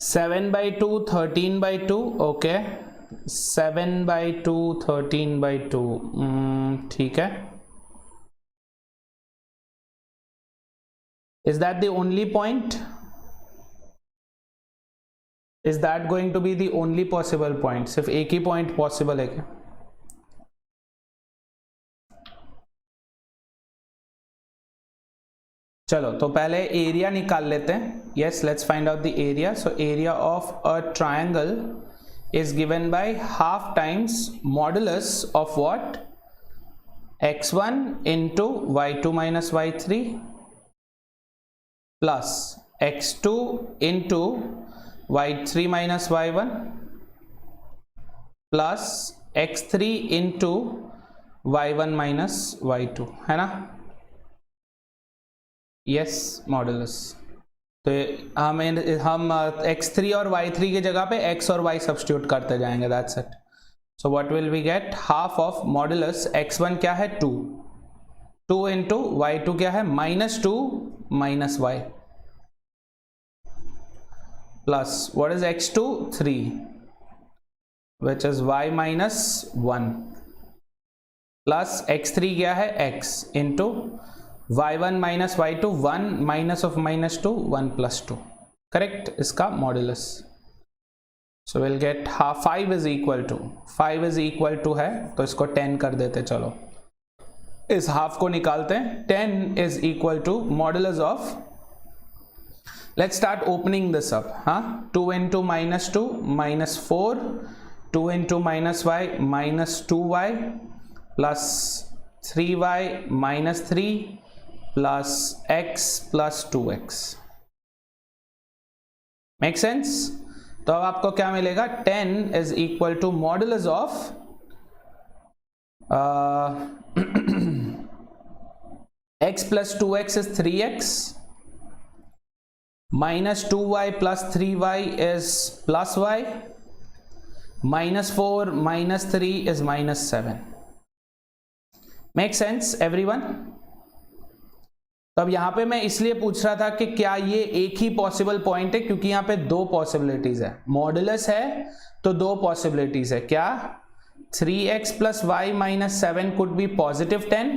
Seven by two 13/2. Okay, 7/2 13/2. ठीक है. Is that the only point? Is that going to be the only possible point? सिर्फ एक ही point possible है क्या? चलो तो पहले area निकाल लेते हैं. Yes, let's find out the area. So area of a triangle is given by half times modulus of what? x1 into y2 minus y3 plus x2 into y3 minus y1 plus x3 into y1 minus y2, है ना? Yes, modulus. तो हम x3 और y3 की जगह पे x और y substitute करते जाएंगे. That's it. So what will we get? Half of modulus x1 क्या है? 2 इंटू y2 क्या है? -2 minus y plus what is x2? 3 which is y minus 1 plus x3 क्या है? x into y1 minus y2, 1 minus of -2, 1 plus 2. Correct, इसका modulus. So will get half. 5 is equal to है तो इसको 10 कर देते. चलो इस हाफ को निकालते हैं. 10 is equal to modulus of Let's start opening this up. 2 into minus 2 minus 4, 2 into minus y minus 2y plus 3y minus 3 plus x plus 2x. Make sense? तो अब आपको क्या मिलेगा? 10 is equal to modulus of x plus 2x is 3x, minus 2y plus 3y is plus y, minus 4 minus 3 is minus 7. Make sense everyone? तब यहाँ पे मैं इसलिए पूछ रहा था कि क्या ये एक ही पॉसिबल पॉइंट है, क्योंकि यहाँ पे दो पॉसिबिलिटीज है. मॉडुलस है तो दो पॉसिबिलिटीज है. क्या 3x plus y minus 7 could be positive 10,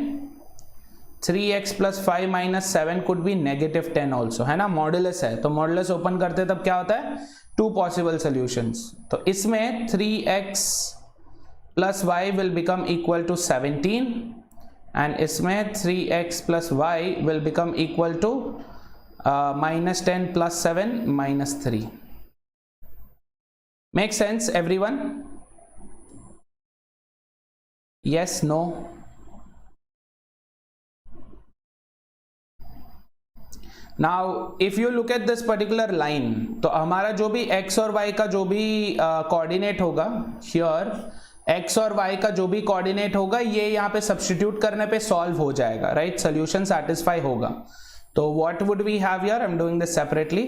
3x plus 5 minus 7 could be negative 10 also, है ना. मॉडुलस है तो मॉडुलस ओपन करते तब क्या होता है? Two possible solutions. तो इसमें 3x plus y will become equal to 17 and इसमें 3x plus y will become equal to minus 10 plus 7 minus 3. Make sense everyone? Yes, no? Now if you look at this particular line, तो हमारा जो भी x और y का जो भी coordinate होगा, here x और y का जो भी कोऑर्डिनेट होगा ये यहाँ पे सब्स्टिट्यूट करने पे सॉल्व हो जाएगा, राइट. सोल्यूशन सेटिस्फाई होगा. तो what would we have here? I am doing this separately.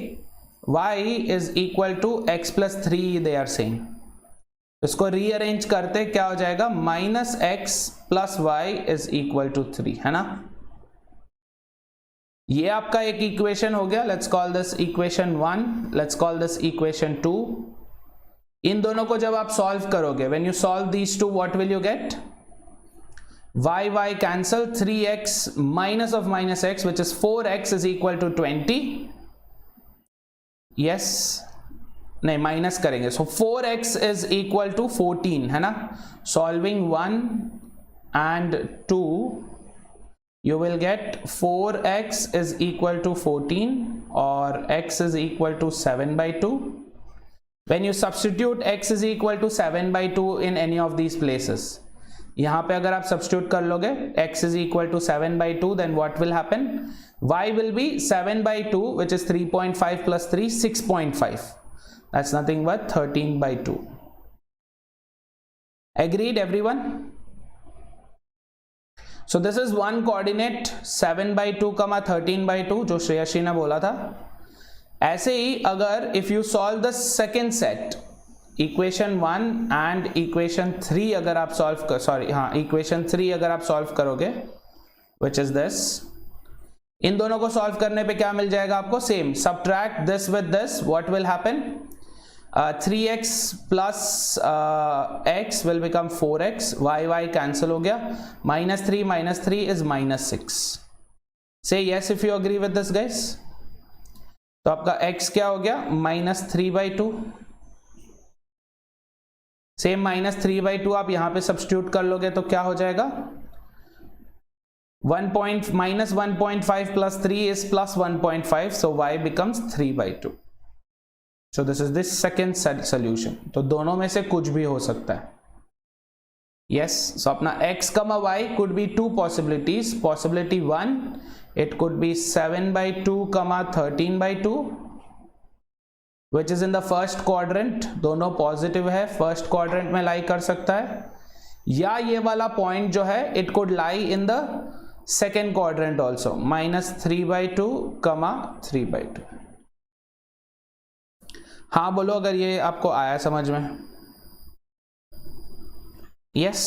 y is equal to x plus 3 they are saying. इसको रीअरेंज करते क्या हो जाएगा? Minus x plus y is equal to 3, है ना. ये आपका एक इक्वेशन हो गया. Let's call this equation 1, let's call this equation 2. इन दोनों को जब आप सॉल्व करोगे, when you solve these two, what will you get? y cancel, 3x minus of minus x which is 4x is equal to 20. yes, नहीं minus करेंगे. so 4x is equal to 14, है ना. solving 1 and 2 you will get 4x is equal to 14 or x is equal to 7 by 2. when you substitute x is equal to 7 by 2 in any of these places, यहाँ पे अगर आप substitute कर लोगे x is equal to 7 by 2, then what will happen? y will be 7 by 2 which is 3.5 plus 3, 6.5. that's nothing but 13 by 2. agreed everyone? so this is one coordinate 7 by 2 comma 13 by 2 जो श्रेयसी ने बोला था. ऐसे ही अगर if you solve the second set, equation 1 and equation 3 अगर आप solve कर, sorry हाँ इक्वेशन 3 अगर आप सॉल्व करोगे विच इज दिस, इन दोनों को सॉल्व करने पे क्या मिल जाएगा आपको? Same. Subtract this with this, what will happen? 3x plus x will become 4x, y cancel हो गया, minus 3 इज -6. से yes if you agree with this guys. तो आपका x क्या हो गया? -3/2. सेम -3/2 आप यहां पे सब्स्टिट्यूट कर लोगे तो क्या हो जाएगा? -1.5 plus 3 is plus 1.5, so y becomes 3/2. so this is this second solution. तो दोनों में से कुछ भी हो सकता है. yes, so अपना x, y could be two possibilities. possibility 1, it could be 7/2, 13/2, which is in the first quadrant. दोनों पॉजिटिव है, फर्स्ट क्वाड्रेंट में लाई कर सकता है. या ये वाला पॉइंट जो है it could lie in the second quadrant also, -3/2, 3/2. हाँ बोलो अगर ये आपको आया समझ में. Yes,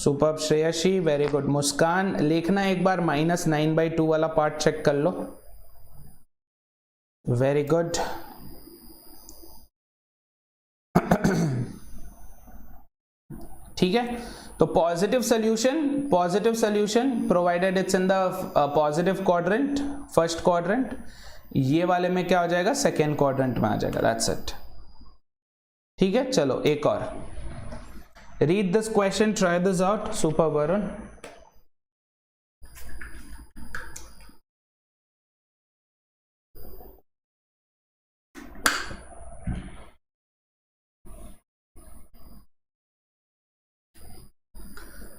superb Shreyasi, very good. Muskan, लिखना एक बार -9/2 वाला पार्ट चेक कर लो. Very good. ठीक है, तो positive solution provided it's in the positive quadrant, first quadrant. ये वाले में क्या हो जाएगा? सेकेंड क्वाड्रेंट में आ जाएगा. That's it. ठीक है, चलो एक और. Read this question, try this out. Super Varun.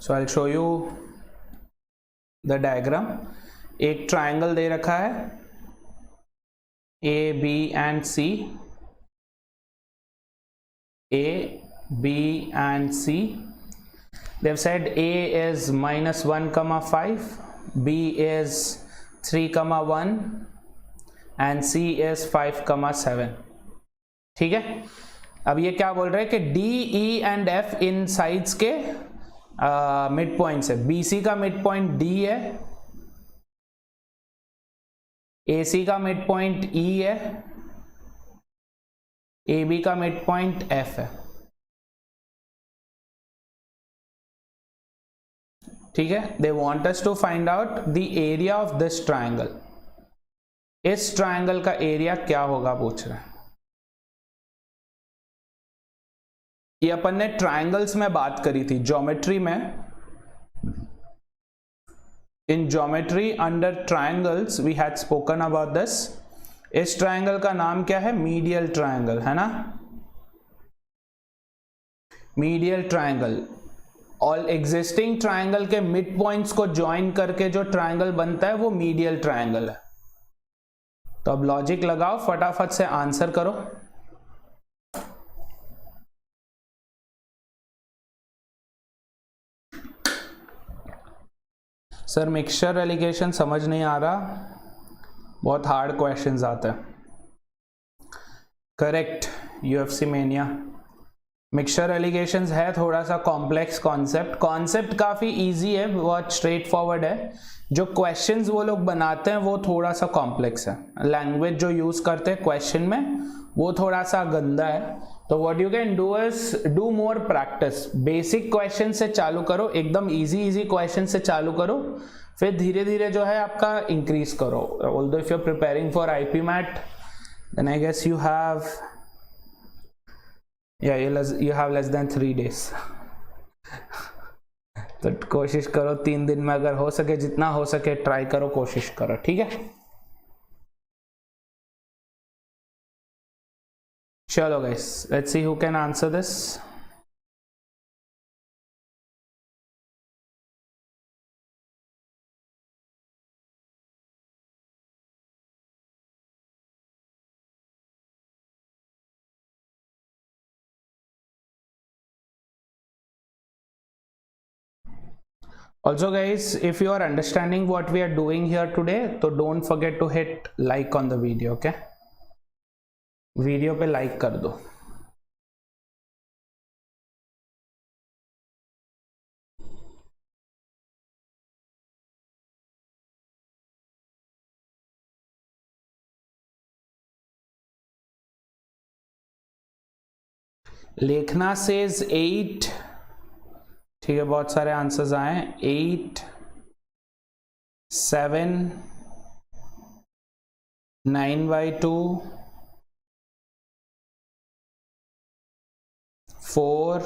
So I will show you the diagram. एक ट्राइंगल दे रखा है A B and C, A, B and C. They've said A is -1, 5, B is 3, 1 and C is 5, 7. ठीक है। अब ये क्या बोल रहे हैं कि D, E and F इन साइड्स के मिड पॉइंट्स है। BC का मिड पॉइंट D है, AC का मिड पॉइंट E है, AB का मिड पॉइंट F है। ठीक है। They want us to find out the area of this triangle. इस ट्राइंगल का एरिया क्या होगा पूछ रहे हैं। ये अपन ने ट्राइंगल्स में बात करी थी ज्योमेट्री में। In geometry under triangles we had spoken about this. इस ट्राइंगल का नाम क्या है? मीडियल ट्राइंगल, है ना। Medial triangle. All existing triangle के मिड पॉइंट्स को ज्वाइन करके जो ट्राइंगल बनता है वो मीडियल ट्राइंगल है। तो अब लॉजिक लगाओ, फटाफट से आंसर करो। सर मिक्सचर एलिगेशन समझ नहीं आ रहा, बहुत हार्ड क्वेश्चंस आते हैं। Correct, UFC mania. Mixture allegations है थोड़ा सा कॉम्प्लेक्स कॉन्सेप्ट काफ़ी इजी है, बहुत स्ट्रेट फॉरवर्ड है। जो क्वेश्चंस वो लोग बनाते हैं वो थोड़ा सा कॉम्प्लेक्स है। लैंग्वेज जो यूज़ करते हैं क्वेश्चन में वो थोड़ा सा गंदा है। तो what you can do is do more practice. Basic question से चालू करो, एकदम इजी क्वेश्चन से चालू करो, फिर धीरे धीरे जो है आपका इंक्रीज करो। Although if you are preparing for IPMAT then I guess you have less than 3 days. तो कोशिश करो 3 दिन में, अगर हो सके जितना हो सके ट्राई करो, कोशिश करो, ठीक है। चलो guys, let's see who can answer this. Also guys, if you are understanding what we are doing here today, so don't forget to hit like on the video, okay? Video पे like कर दो। लेखना says 8, ठीक है, बहुत सारे answers आए। 8, 7, 9/2, 4,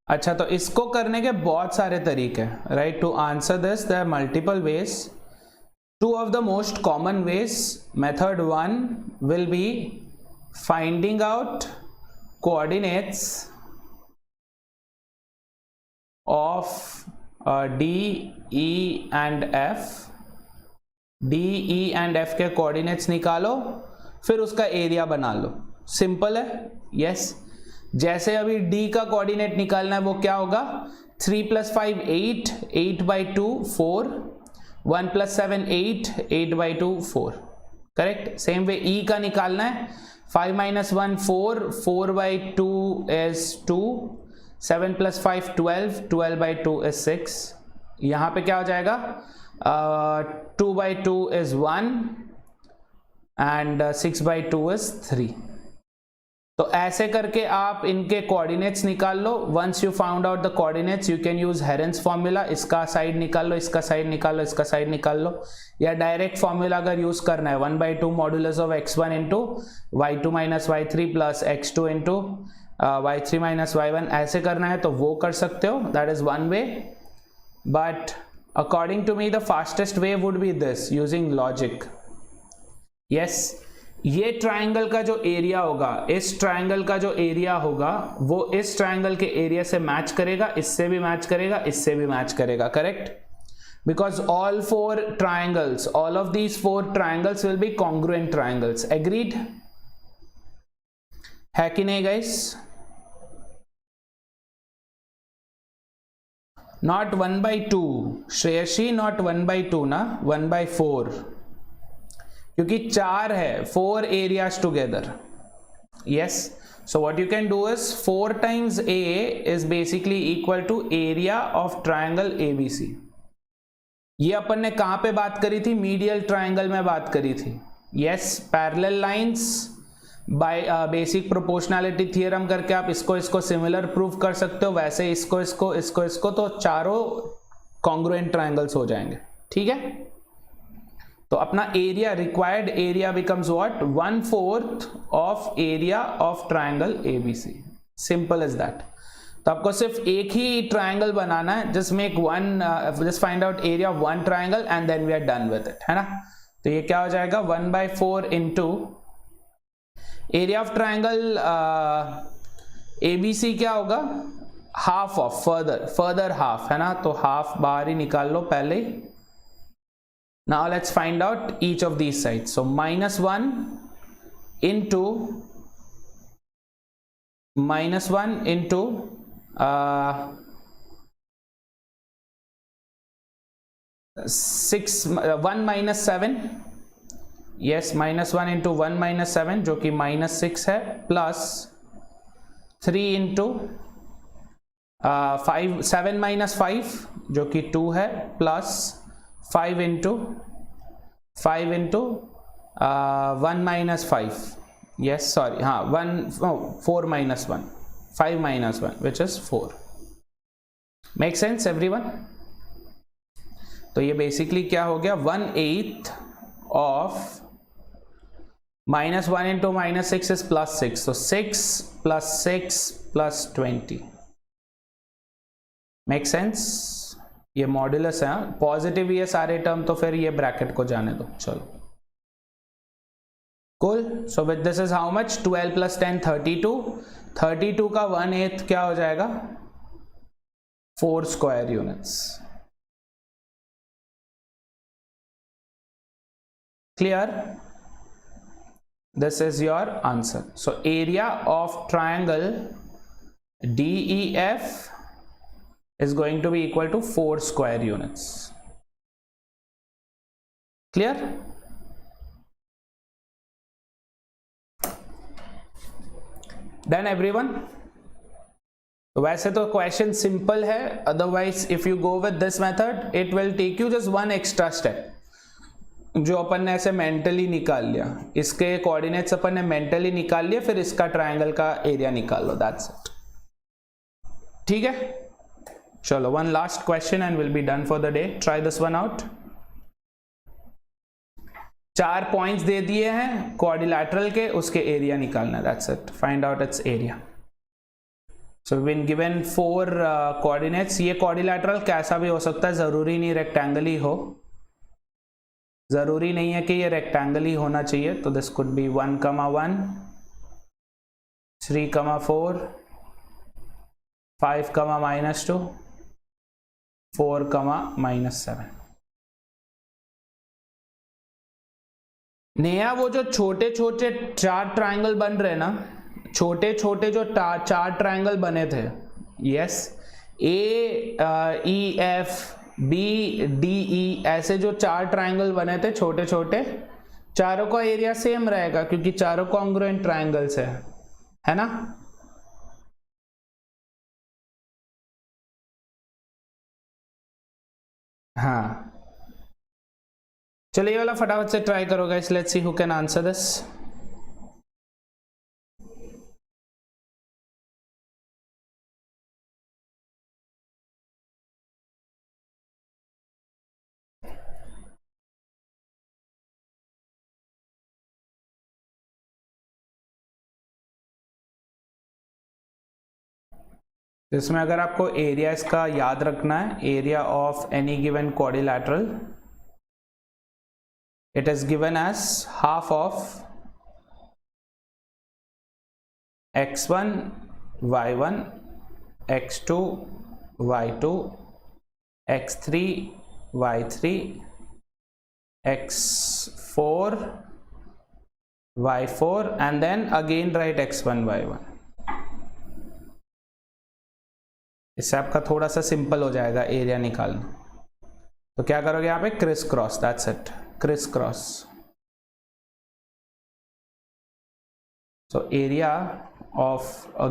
अच्छा, तो इसको करने के बहुत सारे तरीके हैं, right. To answer this there are multiple ways. Two of the most common ways. Method 1 will be finding out coordinates of D, E and F. D, E and F के coordinates निकालो, फिर उसका एरिया बना लो। Simple है, yes. जैसे अभी D का coordinate निकालना है, वो क्या होगा? 3 + 5 8, 8/2 4, 1 + 7 8, 8/2 4, करेक्ट। सेम वे E का निकालना है, 5 - 1 4, 4/2 is 2, 7 + 5 12, 12/2 is 6। यहाँ पे क्या हो जाएगा? 2/2 is 1 and 6/2 is 3। तो ऐसे करके आप इनके कोऑर्डिनेट्स निकाल लो। Once you found out the coordinates you can use Heron's formula. इसका साइड निकाल लो, इसका साइड निकाल लो, इसका साइड निकाल लो, या डायरेक्ट फॉर्मूला अगर यूज करना है 1/2 modulus of x1 into y2 - y3 plus x2 into y3 - y1, ऐसे करना है तो वो कर सकते हो। That is one way, but according to me the fastest way would be this, using logic. Yes, ये ट्राइंगल का जो एरिया होगा, इस ट्राइंगल का जो एरिया होगा वो इस ट्राइंगल के एरिया से मैच करेगा, इससे भी मैच करेगा, इससे भी मैच करेगा, correct? Because all of these four triangles will be congruent triangles. Agreed? है कि नहीं गाइस? Not 1/2 श्रेयसी, not 1/2 ना, 1/4, क्योंकि 4 है, 4 areas together. Yes, so what you can do is 4 times A is basically equal to area of triangle ABC. ये अपन ने कहां पे बात करी थी? मीडियल ट्राइंगल में बात करी थी. Yes, parallel lines by basic proportionality theorem करके आप इसको सिमिलर प्रूव कर सकते हो, वैसे इसको तो चारों कॉन्ग्रुएंट ट्राइंगल्स हो जाएंगे. ठीक है, तो अपना area, required area becomes what? 1/4 of area of triangle ABC. Simple as that. तो आपको सिर्फ एक ही ट्राइंगल बनाना है, just find out area of one triangle and then we are done with it, है ना? तो ये क्या हो जाएगा? 1/4 into area of triangle ABC क्या होगा? हाफ ऑफ, फर्दर हाफ, है ना? तो हाफ बाहर ही निकाल लो पहले. Now let's find out each of these sides. So -1 into 1 - 7. Yes, -1 into 1 - 7 जो कि -6 है, प्लस 3 इंटू 7 - 5 जो कि 2 है, प्लस 5 इंटू 1 - 5. यस, सॉरी, हाँ, 4 - 1, 5 - 1 which is 4. Make sense everyone? तो ये बेसिकली क्या हो गया? 1/8 ऑफ -1 इंटू -6 इज +6, तो 6 + 6 + 20. Make sense? ये मॉड्यूलस है, पॉजिटिव ये सारे टर्म, तो फिर ये ब्रैकेट को जाने दो. चलो, cool. So with this is how much? 12 + 10 32. 32 का 1/8 क्या हो जाएगा? 4 square units. Clear? This is your answer. So area of triangle DEF is going to be equal to 4 square units. Clear? Done everyone? तो वैसे तो क्वेश्चन सिंपल है, otherwise if you go with this method it will take you just one extra step, जो अपन ने ऐसे mentally निकाल लिया. इसके कोऑर्डिनेट्स अपन ने मेंटली निकाल लिया, फिर इसका ट्राइंगल का एरिया निकाल लो, दैट्स इट. ठीक है, चलो, one last question and will be done for the day. Try this one out. 4 points दे दिए हैं क्वाड्रिलैटरल के, उसके एरिया निकालना, that's it. Find out its area. So been given 4 coordinates. ये क्वाड्रिलैटरल कैसा भी हो सकता है, जरूरी नहीं रेक्टेंगल ही हो, जरूरी नहीं है कि ये रेक्टेंगल ही होना चाहिए. तो दिस कुड बी 1, 1, 3, 4, 5, -2, 4, -7. नया वो जो छोटे छोटे 4 ट्राइंगल बन रहे ना, छोटे छोटे जो 4 ट्राइंगल बने थे, यस, AEF BDE ऐसे जो 4 ट्राइंगल बने थे छोटे छोटे, चारों का एरिया सेम रहेगा क्योंकि चारों कॉन्ग्रुएंट ट्राइंगल्स है ना? हाँ, चलिए ये वाला फटाफट से ट्राई करो guys. Let's see who can answer this. इसमें अगर आपको एरिया इसका याद रखना है, area of any given quadrilateral, it is given as half of x1 y1 x2 y2 x3 y3 x4 y4 and then again write x1 y1. इससे आपका थोड़ा सा सिंपल हो जाएगा एरिया निकालना. तो क्या करोगे यहाँ पे criss cross, that's it, criss cross. So area of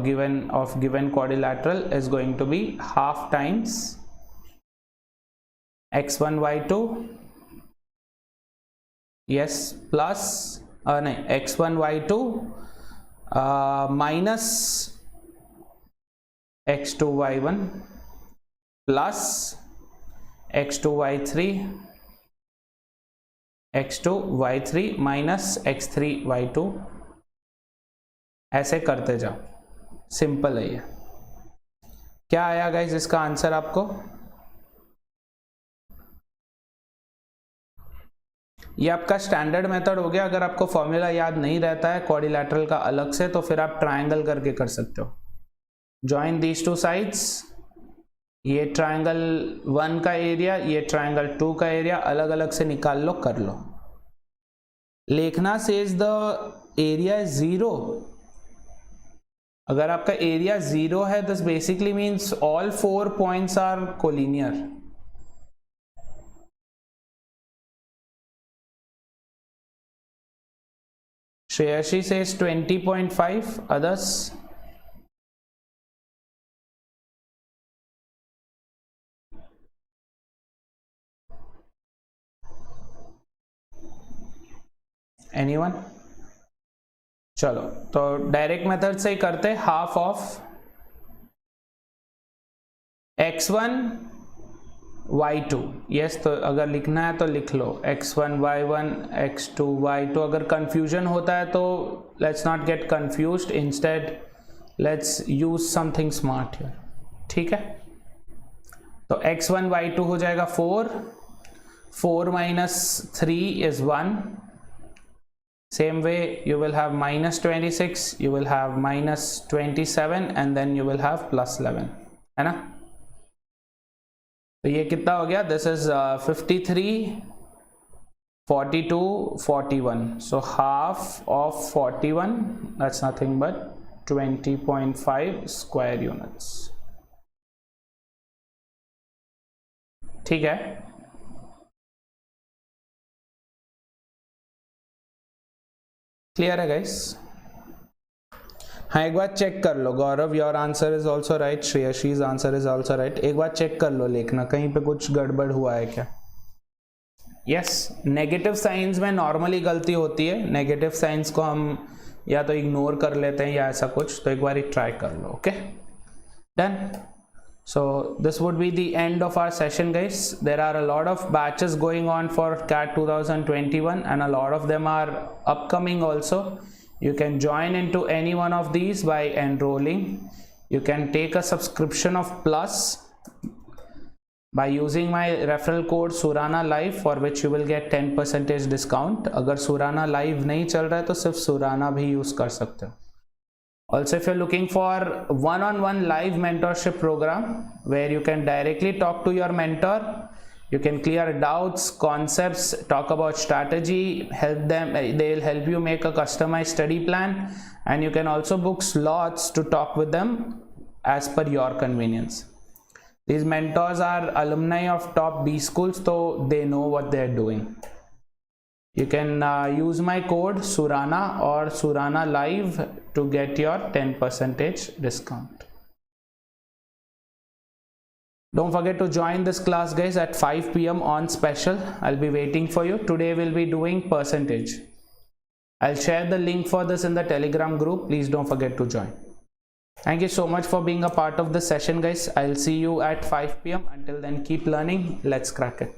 given quadrilateral is going to be half times x1 y2, yes, plus नहीं x1 y2 minus x2 y1 plus x2 y3 x2 y3 minus x3 y2. ऐसे करते जाओ, simple है ये. क्या आया guys इसका answer आपको? ये आपका स्टैंडर्ड मेथड हो गया. अगर आपको फॉर्मूला याद नहीं रहता है क्वाड्रिलैटरल का अलग से, तो फिर आप ट्रायंगल करके कर सकते हो. जॉइन दीज टू साइड्स, ये ट्रायंगल 1 का एरिया, ये ट्रायंगल 2 का एरिया अलग अलग से निकाल लो, कर लो. लिखना सेज द एरिया इज 0. अगर आपका एरिया 0 है, this basically means all 4 points are collinear. Shreyashi says 20.5. Others? Anyone? चलो तो डायरेक्ट मेथड से ही करते. Half of x1 y2, yes. तो अगर लिखना है तो लिख लो x1 y1 x2 y2. अगर कंफ्यूजन होता है तो let's not gate confused, instead let's use something smart here. ठीक है. तो x1 y2 हो जाएगा 4 minus 3 is 1. Same way you will have minus 26, you will have minus 27 and then you will have plus 11, है ना. तो ये कितना हो गया? This is 53, 42, 41. So half of 41, that's nothing but 20.5 square units. ठीक है. क्लियर है गाइस? हाँ, एक बार चेक कर लो. Gaurav, your answer is also right. Shreyashi's answer is also right. एक बार चेक कर लो, लिखना कहीं पे कुछ गड़बड़ हुआ है क्या. यस, नेगेटिव साइंस में नॉर्मली गलती होती है. नेगेटिव साइंस को हम या तो इग्नोर कर लेते हैं या ऐसा कुछ. तो एक बार ट्राई कर लो. Okay, done. So this would be the end of our session, guys. There are a lot of batches going on for CAT 2021 and a lot of them are upcoming also. You can join into any one of these by enrolling. You can take a subscription of Plus by using my referral code Surana Live, for which you will get 10% discount. अगर Surana Live नहीं चल रहा है तो सिर्फ Surana भी use कर सकते हो. Also, if you're looking for one-on-one live mentorship program where you can directly talk to your mentor, you can clear doubts, concepts, talk about strategy, help them, they'll help you make a customized study plan, and you can also book slots to talk with them as per your convenience. These mentors are alumni of top B schools, so they know what they're doing. You can use my code Surana or Surana Live to get your 10% discount. Don't forget to join this class, guys, at 5 PM on special. I'll be waiting for you. Today we'll be doing percentage. I'll share the link for this in the Telegram group. Please don't forget to join. Thank you so much for being a part of this session, guys. I'll see you at 5 PM. Until then, keep learning. Let's crack it.